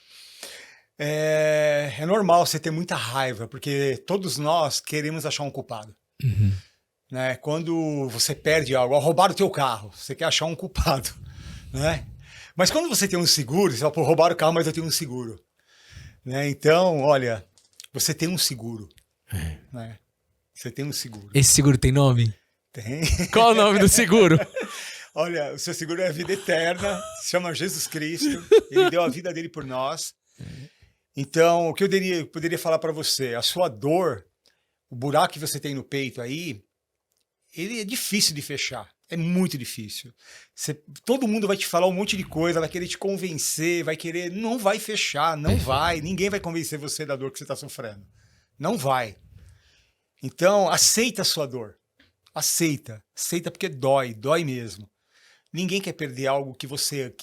É normal você ter muita raiva, porque todos nós queremos achar um culpado. Uhum. Né? Quando você perde algo, roubaram o teu carro, você quer achar um culpado. Né? Mas quando você tem um seguro, você fala, pô, roubaram o carro, mas eu tenho um seguro. Né? Então, olha, você tem um seguro. Né? Você tem um seguro. Esse seguro tem nome? Tem. Qual o nome do seguro? Olha, o seu seguro é a vida eterna, se chama Jesus Cristo, ele deu a vida dele por nós. Então, o que eu poderia falar para você, a sua dor, o buraco que você tem no peito aí, ele é difícil de fechar, é muito difícil. Todo mundo vai te falar um monte de coisa, vai querer te convencer, vai querer, não vai fechar, não vai, ninguém vai convencer você da dor que você está sofrendo, não vai. Então, aceita a sua dor, aceita porque dói mesmo. Ninguém quer perder algo que você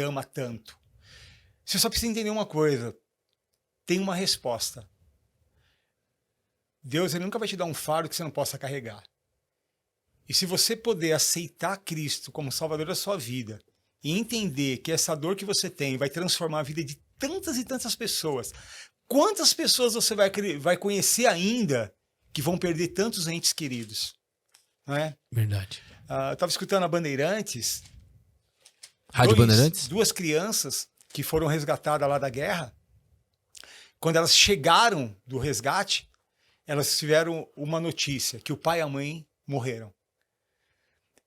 ama tanto. Você só precisa entender uma coisa. Tem uma resposta. Deus, ele nunca vai te dar um fardo que você não possa carregar. E se você puder aceitar Cristo como Salvador da sua vida e entender que essa dor que você tem vai transformar a vida de tantas e tantas pessoas, quantas pessoas você vai conhecer ainda que vão perder tantos entes queridos? Não é? Verdade. Eu estava escutando a Bandeirantes. Rádio Bandeirantes? Duas crianças que foram resgatadas lá da guerra. Quando elas chegaram do resgate, elas tiveram uma notícia, que o pai e a mãe morreram.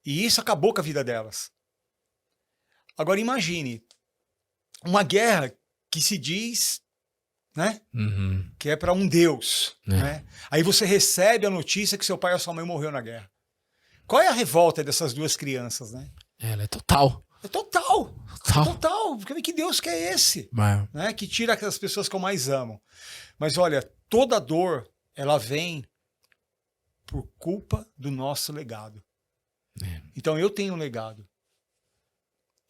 E isso acabou com a vida delas. Agora imagine, uma guerra que se diz, né, que é para um Deus. Né? Aí você recebe a notícia que seu pai ou sua mãe morreu na guerra. Qual é a revolta dessas duas crianças, né? Ela é total. É total. É total. Que Deus que é esse? Né? Que tira aquelas pessoas que eu mais amo. Mas olha, toda dor, ela vem por culpa do nosso legado. Então eu tenho um legado.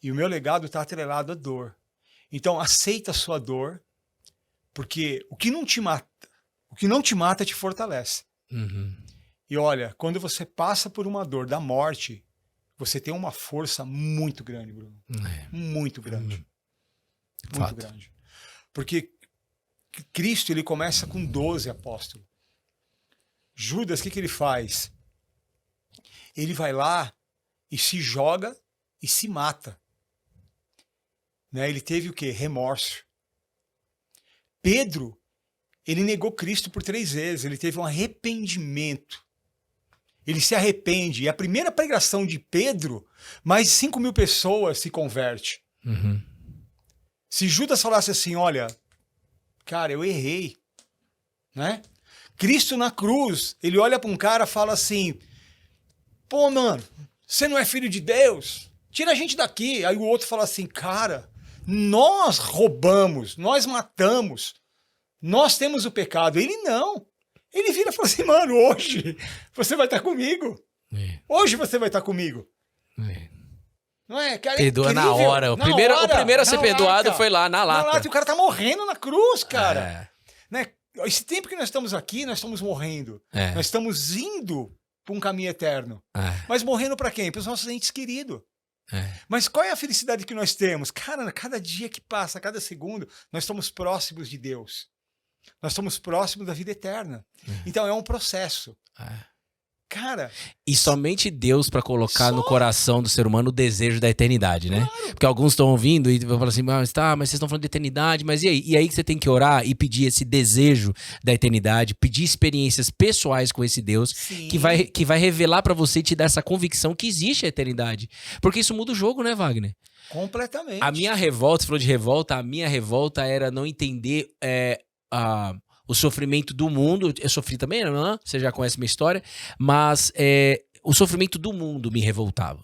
E o meu legado está atrelado à dor. Então aceita a sua dor, porque o que não te mata te fortalece. E olha, quando você passa por uma dor da morte, você tem uma força muito grande, Bruno. Muito grande. Muito grande. Porque Cristo, ele começa com 12 apóstolos. Judas, o que ele faz? Ele vai lá e se joga e se mata. Né? Ele teve o quê? Remorso. Pedro, ele negou Cristo por 3 vezes. Ele teve um arrependimento. Ele se arrepende. E a primeira pregação de Pedro, mais de 5.000 pessoas se convertem. Se Judas falasse assim, olha, cara, eu errei. Né? Cristo na cruz, ele olha para um cara e fala assim, pô, mano, você não é filho de Deus? Tira a gente daqui. Aí o outro fala assim, cara, nós roubamos, nós matamos, nós temos o pecado. Ele não. Ele vira e fala assim, mano, hoje você vai estar comigo. Hoje você vai estar comigo. Não é? Cara, perdoa na hora. O primeiro a ser perdoado foi lá, na lata. E o cara tá morrendo na cruz, cara. Né? Esse tempo que nós estamos aqui, nós estamos morrendo. Nós estamos indo para um caminho eterno. Mas morrendo para quem? Para os nossos entes queridos. Mas qual é a felicidade que nós temos? Cara, cada dia que passa, cada segundo, nós estamos próximos de Deus. Nós estamos próximos da vida eterna. Então é um processo. Cara, E somente Deus pra colocar no Só. coração do ser humano o desejo da eternidade, né? Porque alguns estão ouvindo e vão falar assim, mas vocês estão falando de eternidade, mas e aí? E aí que você tem que orar e pedir esse desejo da eternidade, pedir experiências pessoais com esse Deus, sim, que vai revelar pra você e te dar essa convicção que existe a eternidade. Porque isso muda o jogo, né, Wagner? completamente. A minha revolta, você falou de revolta, a minha revolta era não entender o sofrimento do mundo. Eu sofri também, não? Você já conhece minha história. Mas o sofrimento do mundo me revoltava.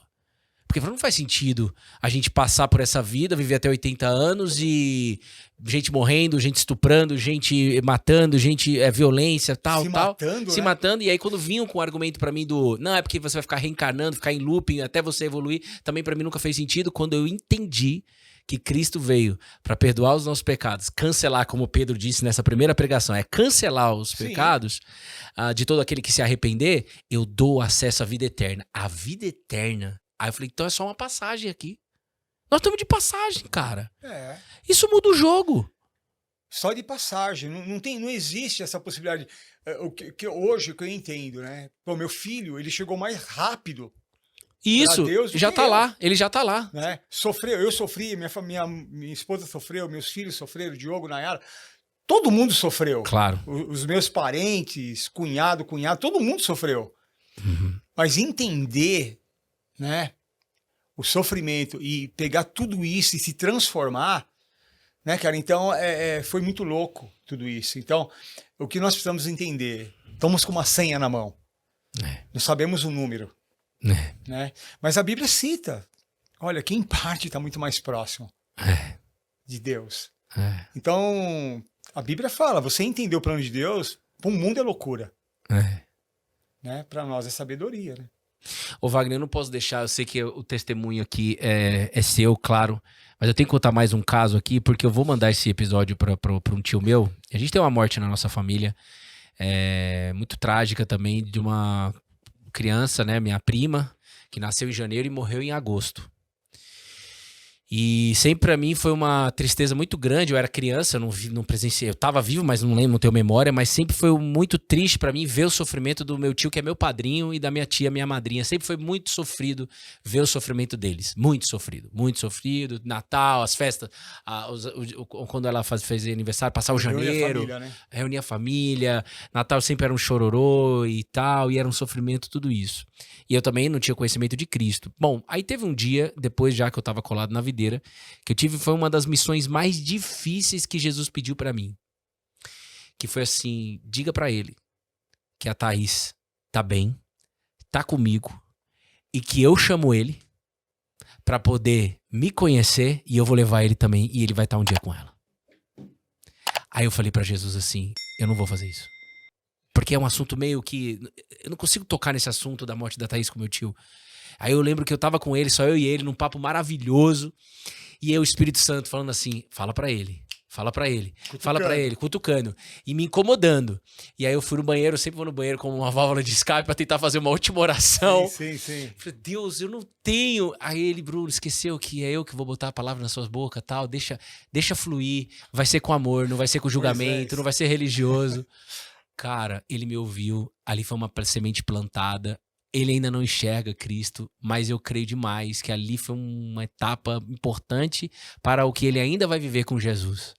Porque não faz sentido a gente passar por essa vida, viver até 80 anos e gente morrendo, gente estuprando, gente matando, gente violência, tal, Se tal. matando, Se né? matando. E aí quando vinham com o argumento pra mim não, é porque você vai ficar reencarnando, ficar em looping até você evoluir, também pra mim nunca fez sentido. Quando eu entendi que Cristo veio pra perdoar os nossos pecados, cancelar, como Pedro disse nessa primeira pregação, cancelar os Sim. pecados de todo aquele que se arrepender, eu dou acesso à vida eterna. A vida eterna. Aí eu falei, então é só uma passagem aqui. Nós estamos de passagem, cara. Isso muda o jogo. Só de passagem. Não existe essa possibilidade. Hoje, o que eu entendo, né? Pô, meu filho, ele chegou mais rápido. Isso, Deus do já que tá eu. lá. Ele já tá lá. Né? Eu sofri, minha esposa sofreu, meus filhos sofreram, Diogo, Nayara. Todo mundo sofreu. Claro. Os meus parentes, cunhado, todo mundo sofreu. Uhum. Mas entender, né, o sofrimento e pegar tudo isso e se transformar, né, cara? Então, foi muito louco tudo isso. Então, o que nós precisamos entender, estamos com uma senha na mão. Não sabemos o número. Né? Mas a Bíblia cita, olha, quem parte está muito mais próximo de Deus. Então, a Bíblia fala, você entender o plano de Deus, para o mundo é loucura. Né? Para nós é sabedoria, né? Ô Wagner, eu não posso deixar, eu sei que o testemunho aqui é seu, claro, mas eu tenho que contar mais um caso aqui, porque eu vou mandar esse episódio para um tio meu. A gente tem uma morte na nossa família, muito trágica também, de uma criança, né, minha prima, que nasceu em janeiro e morreu em agosto. E sempre pra mim foi uma tristeza muito grande. Eu era criança, eu não presenciei. Eu tava vivo, mas não lembro, não tenho memória. Mas sempre foi muito triste pra mim ver o sofrimento do meu tio, que é meu padrinho, e da minha tia, minha madrinha. Sempre foi muito sofrido ver o sofrimento deles. Muito sofrido, muito sofrido. Natal, as festas, quando ela fez aniversário, passar o janeiro. Reunia a família. Natal sempre era um chororô e tal, e era um sofrimento, tudo isso. E eu também não tinha conhecimento de Cristo. Bom, aí teve um dia, depois já que eu tava colado na videira, que eu tive, foi uma das missões mais difíceis que Jesus pediu pra mim. Que foi assim, diga pra ele que a Thaís tá bem, tá comigo, e que eu chamo ele pra poder me conhecer, e eu vou levar ele também, e ele vai estar um dia com ela. Aí eu falei pra Jesus assim, eu não vou fazer isso. Porque é um assunto meio que... Eu não consigo tocar nesse assunto da morte da Thaís com meu tio. Aí eu lembro que eu tava com ele, só eu e ele, num papo maravilhoso. E aí o Espírito Santo falando assim, fala pra ele, cutucando. E me incomodando. E aí eu fui no banheiro, eu sempre vou no banheiro com uma válvula de escape pra tentar fazer uma última oração. Sim. Falei, Deus, eu não tenho... Aí ele, Bruno, esqueceu que é eu que vou botar a palavra nas suas bocas, tal. Deixa fluir, vai ser com amor, não vai ser com julgamento, não vai ser religioso. Cara, ele me ouviu, ali foi uma semente plantada, ele ainda não enxerga Cristo, mas eu creio demais que ali foi uma etapa importante para o que ele ainda vai viver com Jesus.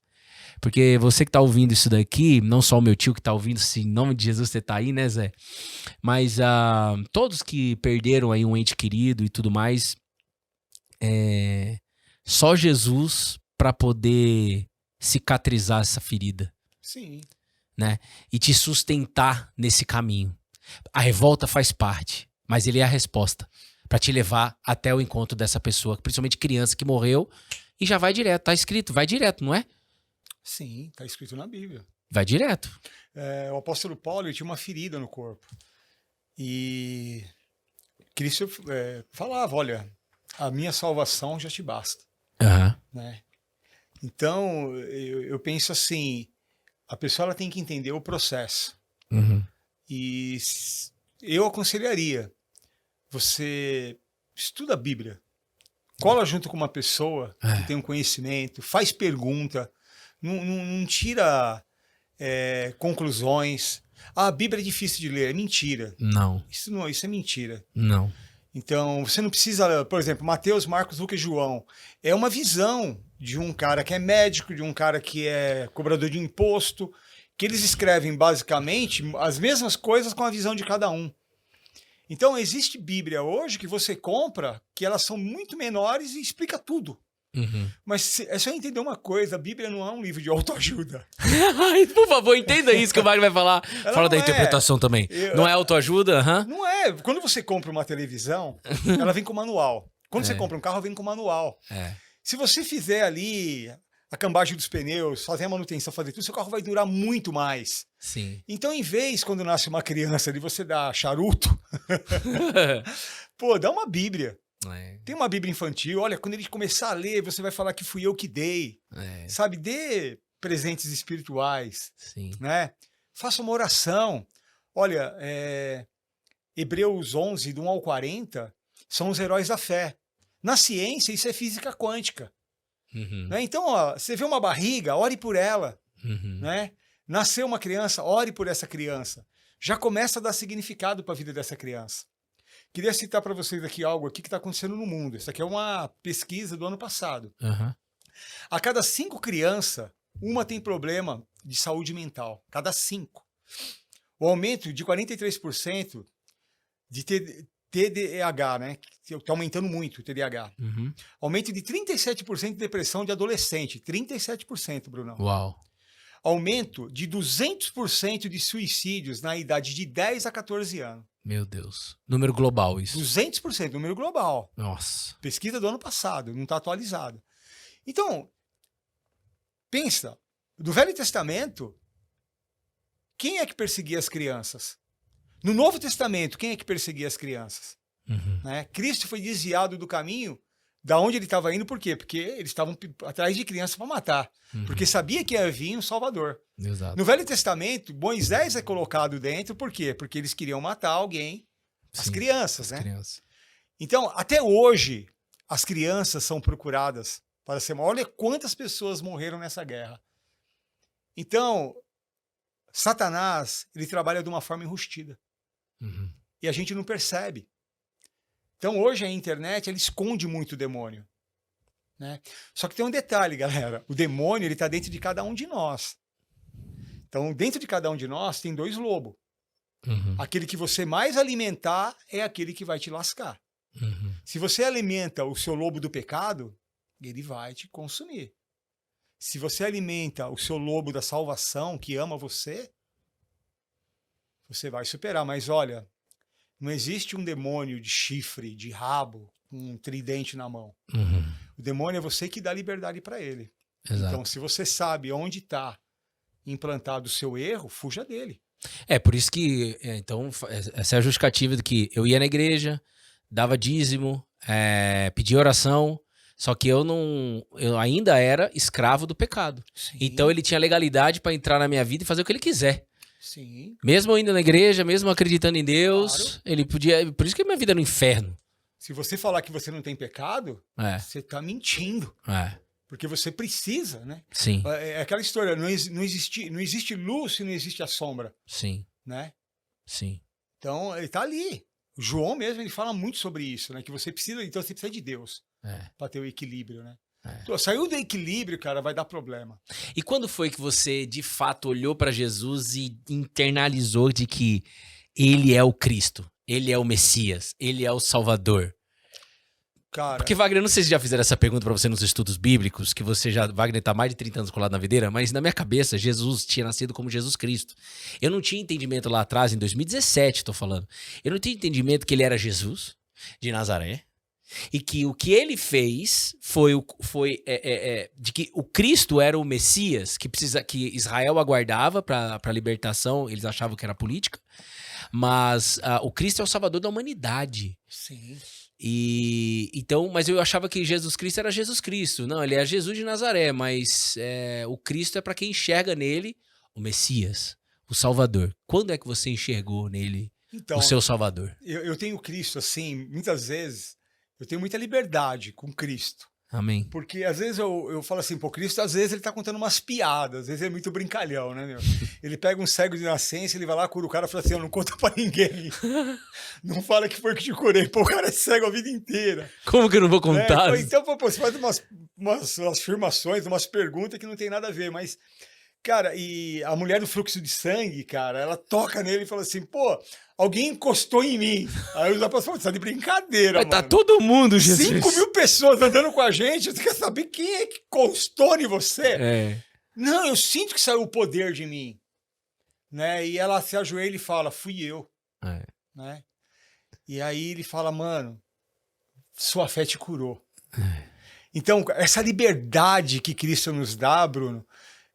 Porque você que tá ouvindo isso daqui, não só o meu tio que tá ouvindo, se em nome de Jesus você tá aí, né, Zé? Mas todos que perderam aí um ente querido e tudo mais, só Jesus para poder cicatrizar essa ferida. Sim. Né? E te sustentar nesse caminho. A revolta faz parte, mas ele é a resposta para te levar até o encontro dessa pessoa, principalmente criança que morreu e já vai direto. Tá escrito, vai direto, não é? Sim, tá escrito na Bíblia. Vai direto. O apóstolo Paulo, ele tinha uma ferida no corpo. E Cristo falava, olha, a minha salvação já te basta. Né? Então, eu penso assim, a pessoa ela tem que entender o processo. E eu aconselharia, você estuda a Bíblia, cola junto com uma pessoa que tem um conhecimento, faz pergunta, não tira conclusões, A Bíblia é difícil de ler, é mentira. Não, Isso é mentira. não. Então, você não precisa, por exemplo, Mateus, Marcos, Lucas e João. É uma visão de um cara que é médico, de um cara que é cobrador de imposto, que eles escrevem basicamente as mesmas coisas com a visão de cada um. Então, existe Bíblia hoje que você compra, que elas são muito menores e explica tudo. Uhum. Mas é só entender uma coisa, a Bíblia não é um livro de autoajuda. Ai, por favor, entenda isso que o Wagner vai falar. Ela Fala da não é. interpretação também. Não é autoajuda? Aham. Não é. Quando você compra uma televisão, ela vem com manual. Quando você compra um carro, vem com manual. É. Se você fizer ali a cambagem dos pneus, fazer a manutenção, fazer tudo, seu carro vai durar muito mais. Sim. Então, em vez, quando nasce uma criança ali, você dá charuto, pô, dá uma Bíblia. É. Tem uma Bíblia infantil. Olha, quando ele começar a ler, você vai falar que fui eu que dei. É. Sabe? Dê presentes espirituais, Sim. né? Faça uma oração. Olha, Hebreus 11, do 1 ao 40, são os heróis da fé. Na ciência, isso é física quântica. Uhum. Né? Então, ó, você vê uma barriga, ore por ela. Uhum. Né? Nasceu uma criança, ore por essa criança. Já começa a dar significado para a vida dessa criança. Queria citar para vocês aqui algo aqui que está acontecendo no mundo. Isso aqui é uma pesquisa do ano passado. Uhum. A cada 5 crianças, uma tem problema de saúde mental. Cada 5. O aumento de 43% de TDAH, né? Está aumentando muito o TDAH. Uhum. Aumento de 37% de depressão de adolescente. 37%, Brunão. Uau. Aumento de 200% de suicídios na idade de 10 a 14 anos. Meu Deus. Número global isso. 200%, número global. Nossa. Pesquisa do ano passado, não está atualizado. Então, pensa, do Velho Testamento, quem é que perseguia as crianças? No Novo Testamento, quem é que perseguia as crianças? Uhum. Né? Cristo foi desviado do caminho da onde ele estava indo, por quê? Porque eles estavam atrás de crianças para matar. Uhum. Porque sabia que ia vir um Salvador. Exato. No Velho Testamento, Moisés é colocado dentro, por quê? Porque eles queriam matar alguém, as Sim, crianças, as né? crianças. Então, até hoje, as crianças são procuradas para ser mortas. Olha quantas pessoas morreram nessa guerra. Então, Satanás, ele trabalha de uma forma enrustida. Uhum. E a gente não percebe. Então, hoje, a internet, ela esconde muito o demônio. Né? Só que tem um detalhe, galera. O demônio, ele está dentro de cada um de nós. Então, dentro de cada um de nós, tem 2 lobos. Uhum. Aquele que você mais alimentar é aquele que vai te lascar. Uhum. Se você alimenta o seu lobo do pecado, ele vai te consumir. Se você alimenta o seu lobo da salvação, que ama você, você vai superar. Mas olha, não existe um demônio de chifre, de rabo, com um tridente na mão. Uhum. O demônio é você que dá liberdade para ele. Exato. Então, se você sabe onde está implantado o seu erro, fuja dele. É, por isso que, então, essa é a justificativa de que eu ia na igreja, dava dízimo, pedia oração, só que eu ainda era escravo do pecado. Sim. Então ele tinha legalidade para entrar na minha vida e fazer o que ele quiser. Sim. Mesmo eu indo na igreja, mesmo acreditando em Deus, Claro. ele podia. Por isso que minha vida é no inferno. Se você falar que você não tem pecado, você está mentindo. Porque você precisa, né? Sim. É aquela história, não existe luz se não existe a sombra, Sim. né? Sim. Então, ele está ali. O João mesmo, ele fala muito sobre isso, né? Que você precisa, então você precisa de Deus para ter o equilíbrio, né? Então, saiu do equilíbrio, cara, vai dar problema. E quando foi que você, de fato, olhou para Jesus e internalizou de que ele é o Cristo, ele é o Messias, ele é o Salvador? Cara, Porque, Wagner, eu não sei se já fizeram essa pergunta pra você nos estudos bíblicos, que você já, Wagner, tá mais de 30 anos colado na videira, mas na minha cabeça, Jesus tinha nascido como Jesus Cristo. Eu não tinha entendimento lá atrás, em 2017, tô falando. Eu não tinha entendimento que ele era Jesus de Nazaré e que o que ele fez foi de que o Cristo era o Messias que Israel aguardava pra libertação, eles achavam que era política, mas o Cristo é o Salvador da humanidade. sim. Então, mas eu achava que Jesus Cristo era Jesus Cristo. Não, ele é Jesus de Nazaré, mas o Cristo é para quem enxerga nele o Messias, o Salvador. Quando é que você enxergou nele o seu Salvador? Eu tenho Cristo, assim, muitas vezes, eu tenho muita liberdade com Cristo. Amém. Porque às vezes eu falo assim, pô, Cristo, às vezes ele tá contando umas piadas, às vezes é muito brincalhão, né, meu? Ele pega um cego de nascença, ele vai lá, cura o cara e fala assim, não conta pra ninguém. Não fala que foi que te curei. Pô, o cara é cego a vida inteira. Como que eu não vou contar? Então, pô, você faz umas afirmações, umas perguntas que não tem nada a ver, mas... Cara, e a mulher do fluxo de sangue, cara, ela toca nele e fala assim, pô, alguém encostou em mim. Aí os apóstolos falam, você tá de brincadeira, Vai mano. tá todo mundo, Jesus. 5.000 pessoas andando com a gente, você quer saber quem é que encostou em você? É. Não, eu sinto que saiu o poder de mim. Né? E ela se ajoelha e fala, fui eu. É. Né? E aí ele fala, mano, sua fé te curou. Então, essa liberdade que Cristo nos dá, Bruno,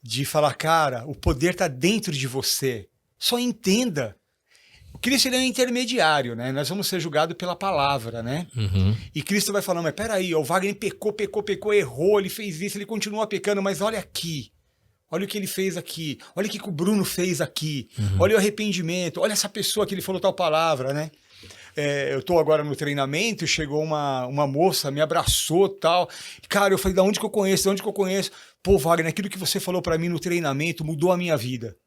de falar, cara, o poder tá dentro de você. Só entenda. O Cristo ele é um intermediário, né? Nós vamos ser julgados pela palavra, né? Uhum. E Cristo vai falando, mas peraí, o Wagner pecou, errou, ele fez isso, ele continua pecando, mas olha aqui. Olha o que ele fez aqui. Olha o que o Bruno fez aqui. Olha o arrependimento. Olha essa pessoa que ele falou tal palavra, né? Eu tô agora no treinamento, chegou uma moça, me abraçou e tal. Cara, eu falei, de onde que eu conheço? Pô, Wagner, aquilo que você falou pra mim no treinamento mudou a minha vida.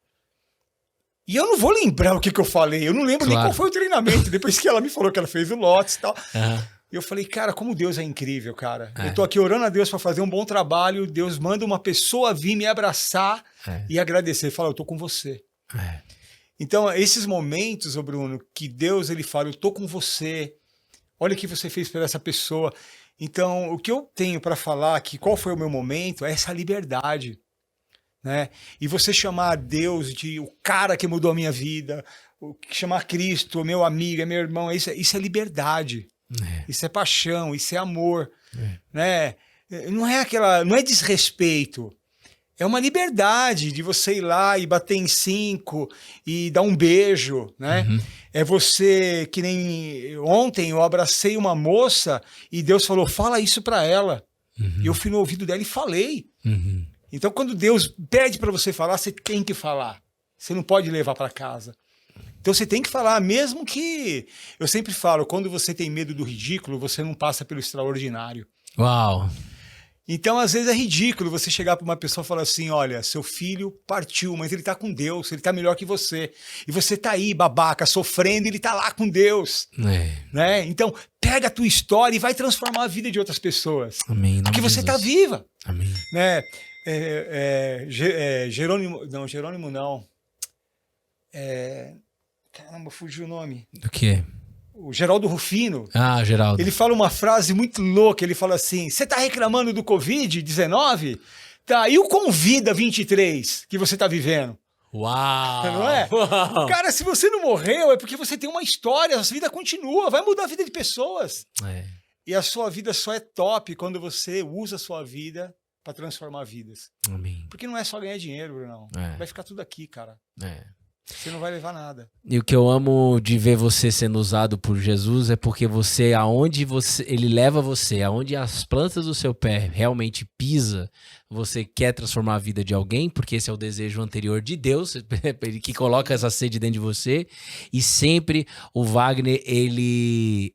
E eu não vou lembrar o que eu falei, eu não lembro nem qual foi o treinamento, depois que ela me falou que ela fez o Lotus e tal. E eu falei, cara, como Deus é incrível, cara. Eu tô aqui orando a Deus pra fazer um bom trabalho, Deus manda uma pessoa vir me abraçar e agradecer. Fala, eu tô com você. Então, esses momentos, ô Bruno, que Deus ele fala, eu tô com você, olha o que você fez por essa pessoa. Então, o que eu tenho para falar aqui, qual foi o meu momento, é essa liberdade, né? E você chamar Deus de o cara que mudou a minha vida, chamar Cristo, meu amigo, meu irmão, isso é liberdade, isso é paixão, isso é amor, né? Não é desrespeito. É uma liberdade de você ir lá e bater em 5 e dar um beijo, né? É você, que nem ontem eu abracei uma moça e Deus falou, fala isso pra ela. E eu fui no ouvido dela e falei. Então quando Deus pede pra você falar, você tem que falar. Você não pode levar pra casa. Então você tem que falar, mesmo que... Eu sempre falo, quando você tem medo do ridículo, você não passa pelo extraordinário. Uau! Então, às vezes é ridículo você chegar para uma pessoa e falar assim, olha, seu filho partiu, mas ele tá com Deus, ele tá melhor que você. E você tá aí, babaca, sofrendo, e ele tá lá com Deus. Né? Então, pega a tua história e vai transformar a vida de outras pessoas. Amém. Porque você tá viva. Amém. Né? Jerônimo não. Caramba, fugiu o nome. Do quê? O Geraldo Rufino, Geraldo. Ele fala uma frase muito louca, ele fala assim, você tá reclamando do Covid-19? Tá, e o Convida 23 que você tá vivendo? Uau! Não é? Uau. Cara, se você não morreu, é porque você tem uma história, a sua vida continua, vai mudar a vida de pessoas. E a sua vida só é top quando você usa a sua vida para transformar vidas. Amém. Porque não é só ganhar dinheiro, Brunão. Vai ficar tudo aqui, cara. Você não vai levar nada. E o que eu amo de ver você sendo usado por Jesus é porque ele leva você, aonde as plantas do seu pé realmente pisa, você quer transformar a vida de alguém, porque esse é o desejo anterior de Deus, ele que coloca essa sede dentro de você. E sempre o Wagner, ele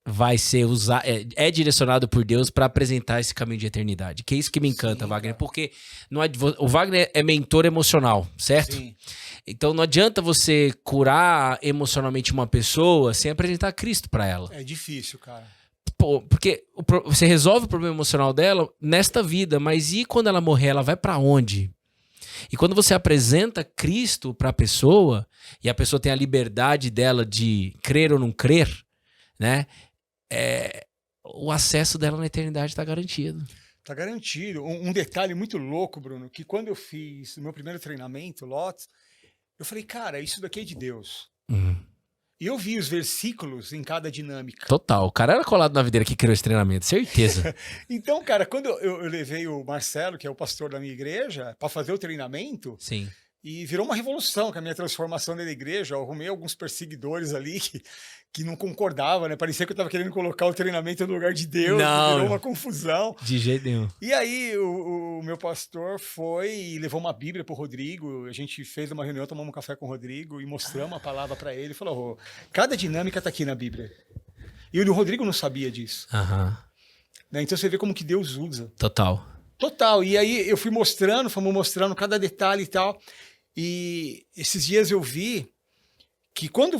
vai ser usado, é direcionado por Deus para apresentar esse caminho de eternidade. Que é isso que me encanta, Wagner, cara. Porque o Wagner é mentor emocional, certo? Sim. Então não adianta você curar emocionalmente uma pessoa sem apresentar Cristo para ela. É difícil, cara. Pô, porque você resolve o problema emocional dela nesta vida, mas e quando ela morrer, ela vai para onde? E quando você apresenta Cristo para a pessoa, e a pessoa tem a liberdade dela de crer ou não crer, né? O acesso dela na eternidade está garantido. Tá garantido. Um detalhe muito louco, Bruno, que quando eu fiz o meu primeiro treinamento, Lotus, eu falei, cara, isso daqui é de Deus. E eu vi os versículos em cada dinâmica. Total. O cara era colado na videira que criou esse treinamento, certeza. Então, cara, quando eu levei o Marcelo, que é o pastor da minha igreja, para fazer o treinamento... Sim. E virou uma revolução com a minha transformação da igreja. Eu arrumei alguns perseguidores ali que não concordavam, né? Parecia que eu estava querendo colocar o treinamento no lugar de Deus. Não. Virou uma confusão. De jeito nenhum. E aí o meu pastor foi e levou uma Bíblia pro Rodrigo. A gente fez uma reunião, tomamos um café com o Rodrigo e mostramos a palavra para ele. Falou, cada dinâmica tá aqui na Bíblia. E o Rodrigo não sabia disso. né? Então você vê como que Deus usa. Total. Total. E aí eu fomos mostrando cada detalhe e tal. E esses dias eu vi que quando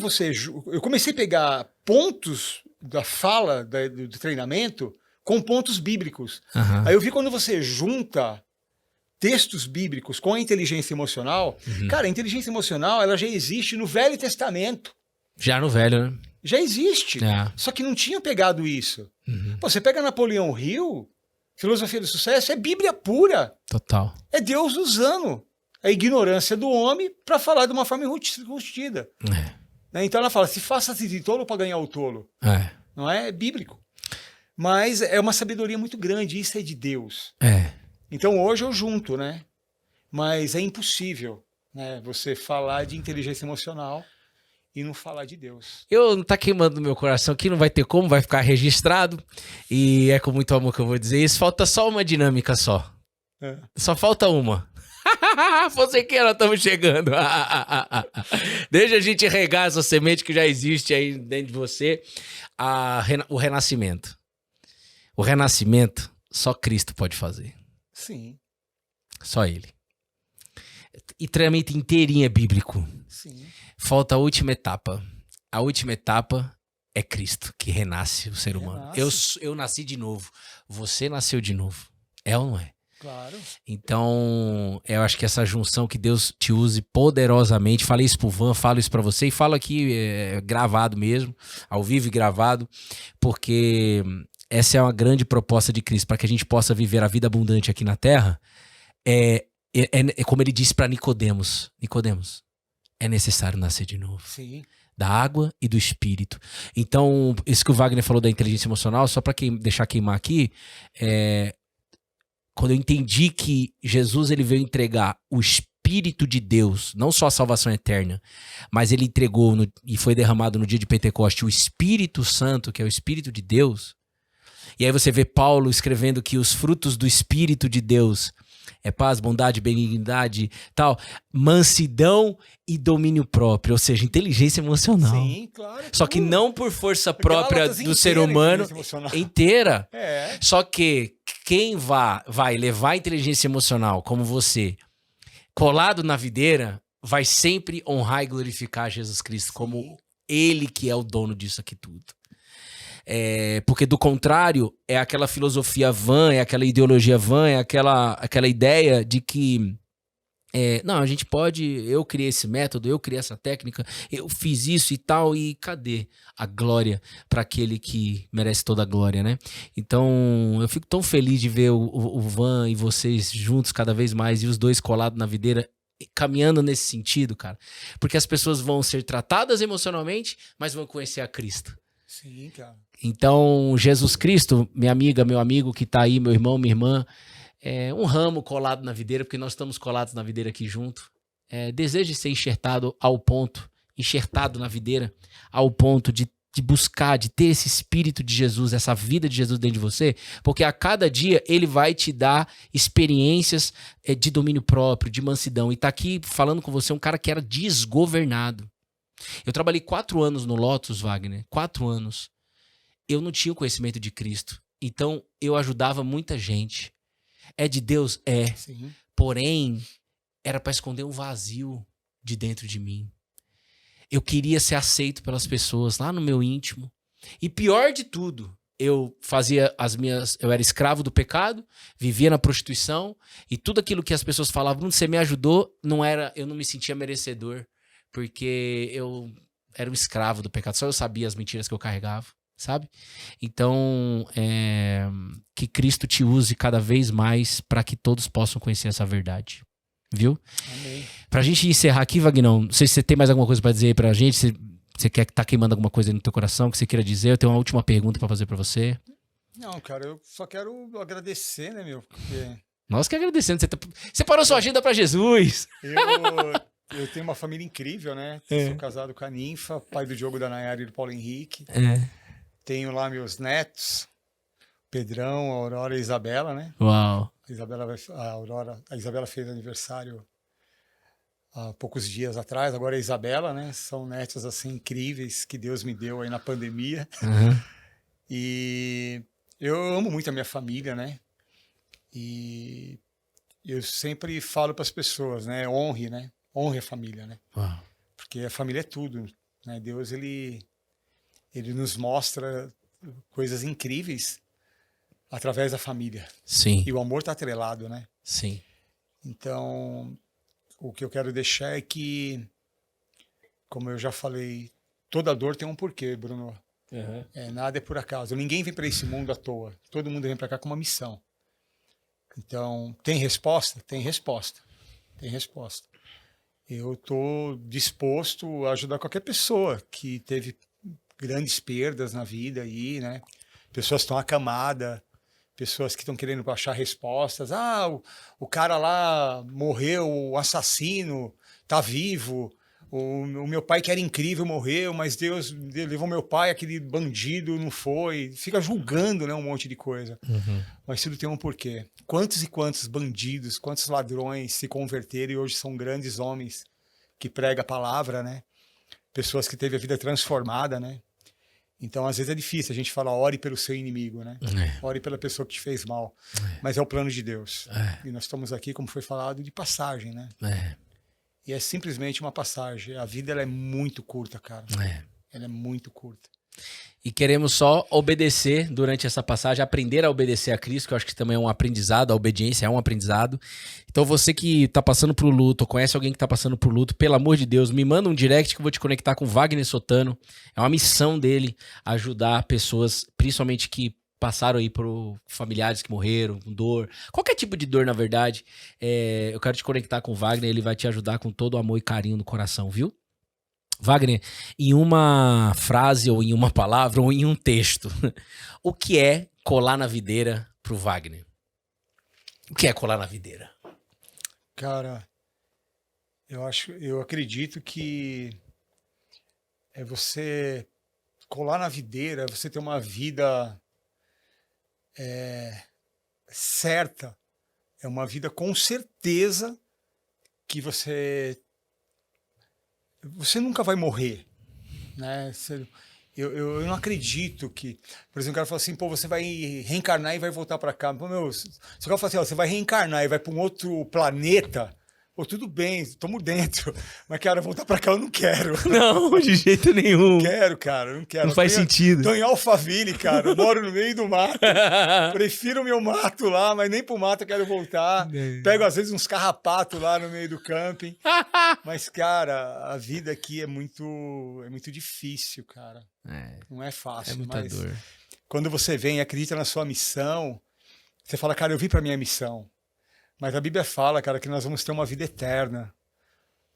eu comecei a pegar pontos da fala do treinamento com pontos bíblicos. Aham. Aí eu vi quando você junta textos bíblicos com a inteligência emocional, cara, a inteligência emocional ela já existe no Velho Testamento. Já no velho, né? Já existe. É. Só que não tinha pegado isso. Uhum. Pô, você pega Napoleão Hill, Filosofia do Sucesso, é Bíblia pura. Total. É Deus usando a ignorância do homem para falar de uma forma enrustida. Né? Então ela fala, se faça-se de tolo para ganhar o tolo. Não é? É bíblico. Mas é uma sabedoria muito grande, isso é de Deus. Então hoje eu junto, né? Mas é impossível, né, você falar de inteligência emocional e não falar de Deus. Eu não tá queimando no meu coração aqui, não vai ter como, vai ficar registrado. E é com muito amor que eu vou dizer isso. Falta só uma dinâmica só. Só falta uma. Você que nós estamos chegando. Deixa a gente regar essa semente que já existe aí dentro de você. O renascimento. O renascimento, só Cristo pode fazer. Sim. Só Ele. E treinamento inteirinho é bíblico. Sim. Falta a última etapa. A última etapa é Cristo, que renasce o ser humano. Eu nasci de novo. Você nasceu de novo. É ou não é? Claro. Então, eu acho que essa junção que Deus te use poderosamente. Falei isso pro Van, falo isso pra você e falo aqui gravado mesmo, ao vivo e gravado, porque essa é uma grande proposta de Cristo, para que a gente possa viver a vida abundante aqui na Terra. É como ele disse para Nicodemos. Nicodemos, é necessário nascer de novo. Sim. Da água e do espírito. Então, isso que o Wagner falou da inteligência emocional, só para deixar queimar aqui, quando eu entendi que Jesus ele veio entregar o Espírito de Deus, não só a salvação eterna, mas ele entregou e foi derramado no dia de Pentecoste o Espírito Santo, que é o Espírito de Deus. E aí você vê Paulo escrevendo que os frutos do Espírito de Deus é paz, bondade, benignidade, tal, mansidão e domínio próprio, ou seja, inteligência emocional. Sim, claro. Só que não por força própria do ser humano inteira. Só que quem vai levar a inteligência emocional, como você, colado na videira, vai sempre honrar e glorificar Jesus Cristo como Ele que é o dono disso aqui tudo. Porque do contrário, é aquela filosofia vã, é aquela ideologia vã, é aquela ideia de que não, a gente pode, eu criei esse método, eu criei essa técnica, eu fiz isso e tal, e cadê a glória para aquele que merece toda a glória, né? Então, eu fico tão feliz de ver o Van e vocês juntos cada vez mais, e os dois colados na videira, caminhando nesse sentido, cara. Porque as pessoas vão ser tratadas emocionalmente, mas vão conhecer a Cristo. Sim, cara. Então, Jesus Cristo, minha amiga, meu amigo que tá aí, meu irmão, minha irmã, um ramo colado na videira, porque nós estamos colados na videira aqui junto. Deseja ser enxertado na videira, ao ponto de buscar, de ter esse espírito de Jesus, essa vida de Jesus dentro de você, porque a cada dia ele vai te dar experiências de domínio próprio, de mansidão. E tá aqui falando com você um cara que era desgovernado. Eu trabalhei 4 anos no Lotus, Wagner, 4 anos. Eu não tinha o conhecimento de Cristo, então eu ajudava muita gente. É de Deus? Sim. Porém, era para esconder um vazio de dentro de mim. Eu queria ser aceito pelas pessoas lá no meu íntimo. E pior de tudo, eu era escravo do pecado, vivia na prostituição, e tudo aquilo que as pessoas falavam, você me ajudou, eu não me sentia merecedor, porque eu era um escravo do pecado, só eu sabia as mentiras que eu carregava. Sabe? Então, que Cristo te use cada vez mais para que todos possam conhecer essa verdade. Viu? Amém. Pra gente encerrar aqui, Vagnão, não sei se você tem mais alguma coisa para dizer aí pra gente, se você quer tá queimando alguma coisa aí no teu coração que você queira dizer, eu tenho uma última pergunta para fazer para você. Não, cara, eu só quero agradecer, né, meu? Porque Nós que agradecendo, você parou sua agenda para Jesus. Eu tenho uma família incrível, né? Sou casado com a Ninfa, pai do Diogo, da Nayara e do Paulo Henrique. Tenho lá meus netos, Pedrão, a Aurora e a Isabela, né? Uau. A Isabela fez aniversário há poucos dias atrás, agora a Isabela, né? São netos, assim, incríveis que Deus me deu aí na pandemia. Uhum. E Eu amo muito a minha família, né? E eu sempre falo para as pessoas, né? Honre, né? Honre a família, né? Uau. Porque a família é tudo, né? Deus, ele nos mostra coisas incríveis através da família. Sim, E o amor está atrelado, né? sim. Então, o que eu quero deixar é que, como eu já falei, toda dor tem um porquê, Bruno. Uhum. Nada é por acaso. Ninguém vem para esse mundo à toa. Todo mundo vem para cá com uma missão. Então, tem resposta? Tem resposta. Tem resposta. Eu estou disposto a ajudar qualquer pessoa que teve grandes perdas na vida aí, né? Pessoas que estão acamadas, pessoas que estão querendo achar respostas. Ah, o cara lá morreu, o assassino está vivo. O meu pai, que era incrível, morreu, mas Deus levou meu pai, aquele bandido, não foi. Fica julgando, né, um monte de coisa. Uhum. Mas tudo tem um porquê. Quantos e quantos bandidos, quantos ladrões se converteram e hoje são grandes homens que pregam a palavra, né? Pessoas que teve a vida transformada, né? Então, às vezes é difícil a gente falar, ore pelo seu inimigo, né? Ore pela pessoa que te fez mal. Mas é o plano de Deus. E nós estamos aqui, como foi falado, de passagem, né? E é simplesmente uma passagem. A vida, ela é muito curta, cara. Ela é muito curta. E queremos só obedecer durante essa passagem, aprender a obedecer a Cristo, que eu acho que também é um aprendizado, a obediência é um aprendizado. Então você que tá passando por luto, ou conhece alguém que tá passando por luto, pelo amor de Deus, me manda um direct que eu vou te conectar com o Wagner Sotano. É uma missão dele ajudar pessoas, principalmente que passaram aí por familiares que morreram, com dor, qualquer tipo de dor, na verdade. Eu quero te conectar com o Wagner, ele vai te ajudar com todo o amor e carinho no coração, viu? Wagner, em uma frase, ou em uma palavra, ou em um texto, o que é colar na videira pro Wagner? O que é colar na videira? Cara, eu acredito que é você colar na videira, você ter uma vida certa, é uma vida com certeza que você nunca vai morrer, né? Eu não acredito que, por exemplo, o cara fala assim, pô, você vai reencarnar e vai voltar para cá. Pô, meu, se o cara fala assim, ó, você vai reencarnar e vai para um outro planeta, pô, tudo bem, estamos dentro, mas, cara, voltar para cá eu não quero. Não, de jeito nenhum. Não quero, cara, não quero. Não faz sentido. Tô em Alphaville, cara, eu moro no meio do mato, prefiro o meu mato lá, mas nem pro mato eu quero voltar. Pego, às vezes, uns carrapatos lá no meio do camping. Mas, cara, a vida aqui é muito difícil, cara. Não é fácil. É muita dor. Quando você vem e acredita na sua missão, você fala, cara, eu vim pra minha missão. Mas a Bíblia fala, cara, que nós vamos ter uma vida eterna,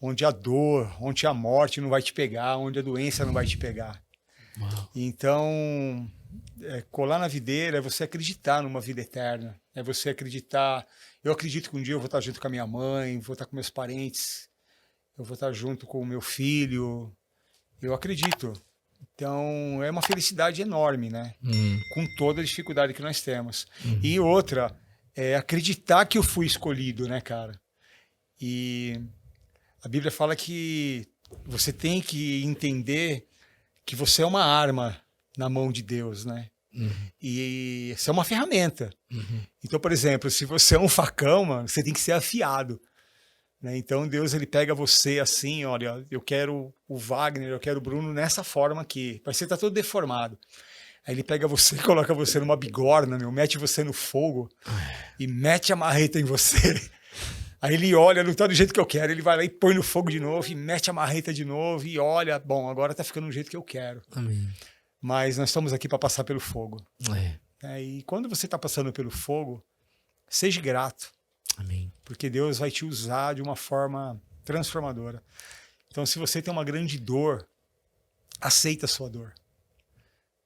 onde a dor, onde a morte não vai te pegar, onde a doença não vai te pegar. Uau. Então, colar na videira é você acreditar numa vida eterna. É você acreditar... Eu acredito que um dia eu vou estar junto com a minha mãe, vou estar com meus parentes, eu vou estar junto com o meu filho. Eu acredito. Então, é uma felicidade enorme, né? Com toda a dificuldade que nós temos. E outra, é acreditar que eu fui escolhido, né, cara? E a Bíblia fala que você tem que entender que você é uma arma na mão de Deus, né? E você é uma ferramenta. Então, por exemplo, se você é um facão, mano, você tem que ser afiado. Né? Então, Deus, ele pega você assim, olha, eu quero o Wagner, eu quero o Bruno nessa forma aqui. Parece que você tá todo deformado. Aí ele pega você, coloca você numa bigorna, meu, mete você no fogo e mete a marreta em você. Aí ele olha, não tá do jeito que eu quero, ele vai lá e põe no fogo de novo e mete a marreta de novo e olha, bom, agora tá ficando do jeito que eu quero. Amém. Mas nós estamos aqui para passar pelo fogo. E quando você tá passando pelo fogo, seja grato. Amém. Porque Deus vai te usar de uma forma transformadora. Então, se você tem uma grande dor, aceita a sua dor.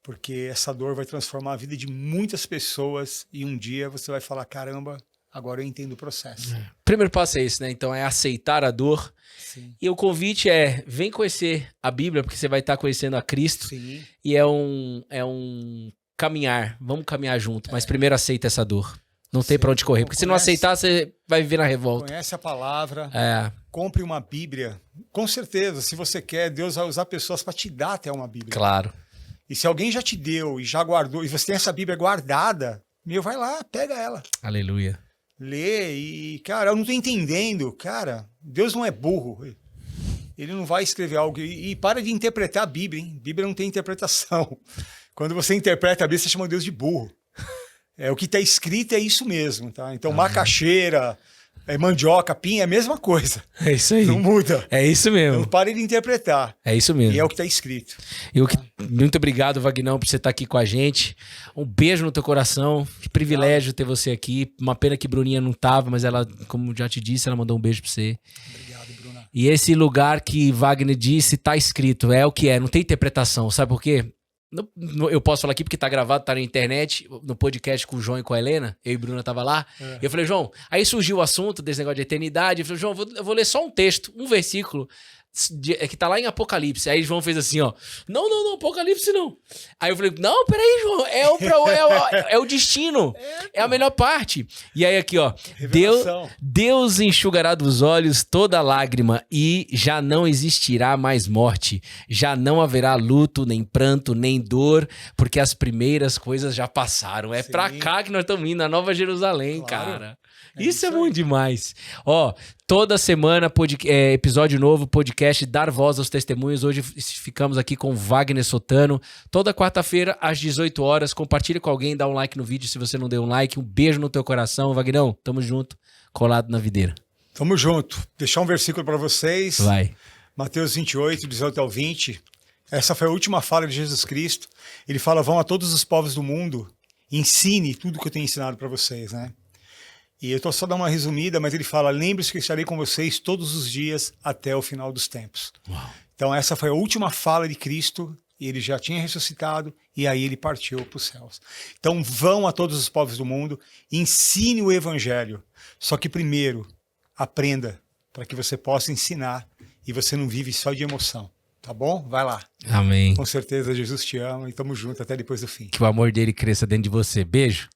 Porque essa dor vai transformar a vida de muitas pessoas e um dia você vai falar, caramba, agora eu entendo o processo. Primeiro passo é esse, né? Então é aceitar a dor. Sim. E o convite é, vem conhecer a Bíblia, porque você vai estar conhecendo a Cristo. Sim. E é um caminhar, vamos caminhar junto, mas primeiro aceita essa dor. Não tem pra onde correr, porque se não aceitar, você vai viver na revolta. Conhece a palavra, compre uma Bíblia. Com certeza, se você quer, Deus vai usar pessoas para te dar até uma Bíblia. Claro. E se alguém já te deu e já guardou, e você tem essa Bíblia guardada, vai lá, pega ela. Aleluia. Lê e, cara, eu não tô entendendo. Cara, Deus não é burro. Ele não vai escrever algo. E para de interpretar a Bíblia, hein? Bíblia não tem interpretação. Quando você interpreta a Bíblia, você chama Deus de burro. O que está escrito é isso mesmo, tá? Então, macaxeira, mandioca, pinha, é a mesma coisa. É isso aí. Não muda. É isso mesmo. Então, pare de interpretar. É isso mesmo. E é o que está escrito. Muito obrigado, Vagnão, por você estar aqui com a gente. Um beijo no teu coração. Que privilégio ter você aqui. Uma pena que Bruninha não tava, mas ela, como já te disse, ela mandou um beijo para você. Obrigado, Bruna. E esse lugar que Wagner disse tá escrito, é o que é, não tem interpretação. Sabe por quê? Eu posso falar aqui porque tá gravado, tá na internet, no podcast com o João e com a Helena, eu e Bruna tava lá. Eu falei, João, aí surgiu o assunto desse negócio de eternidade. Eu falei, João, eu vou ler só um texto, um versículo, que tá lá em Apocalipse. Aí João fez assim, ó, não, Apocalipse não. Aí eu falei, não, peraí, João, é o destino, é a melhor parte. E aí aqui, ó, Deus enxugará dos olhos toda lágrima e já não existirá mais morte, já não haverá luto, nem pranto, nem dor, porque as primeiras coisas já passaram. É pra cá que nós estamos indo, a Nova Jerusalém, claro. Cara. Isso é muito demais. Ó, toda semana, episódio novo, podcast Dar Voz aos Testemunhos. Hoje ficamos aqui com Wagner Sotano. Toda quarta-feira, às 18 horas. Compartilha com alguém, dá um like no vídeo se você não deu um like. Um beijo no teu coração. Vagnão, tamo junto, colado na videira. Tamo junto. Deixar um versículo para vocês. Vai. Mateus 28, 18 ao 20. Essa foi a última fala de Jesus Cristo. Ele fala, vão a todos os povos do mundo, ensine tudo que eu tenho ensinado para vocês, né? E eu estou só dando uma resumida, mas ele fala, lembre-se que eu estarei com vocês todos os dias até o final dos tempos. Uau. Então essa foi a última fala de Cristo, e ele já tinha ressuscitado, e aí ele partiu para os céus. Então vão a todos os povos do mundo, ensine o evangelho. Só que primeiro, aprenda, para que você possa ensinar, e você não vive só de emoção. Tá bom? Vai lá. Amém. Com certeza Jesus te ama, e tamo junto até depois do fim. Que o amor dele cresça dentro de você. Beijo.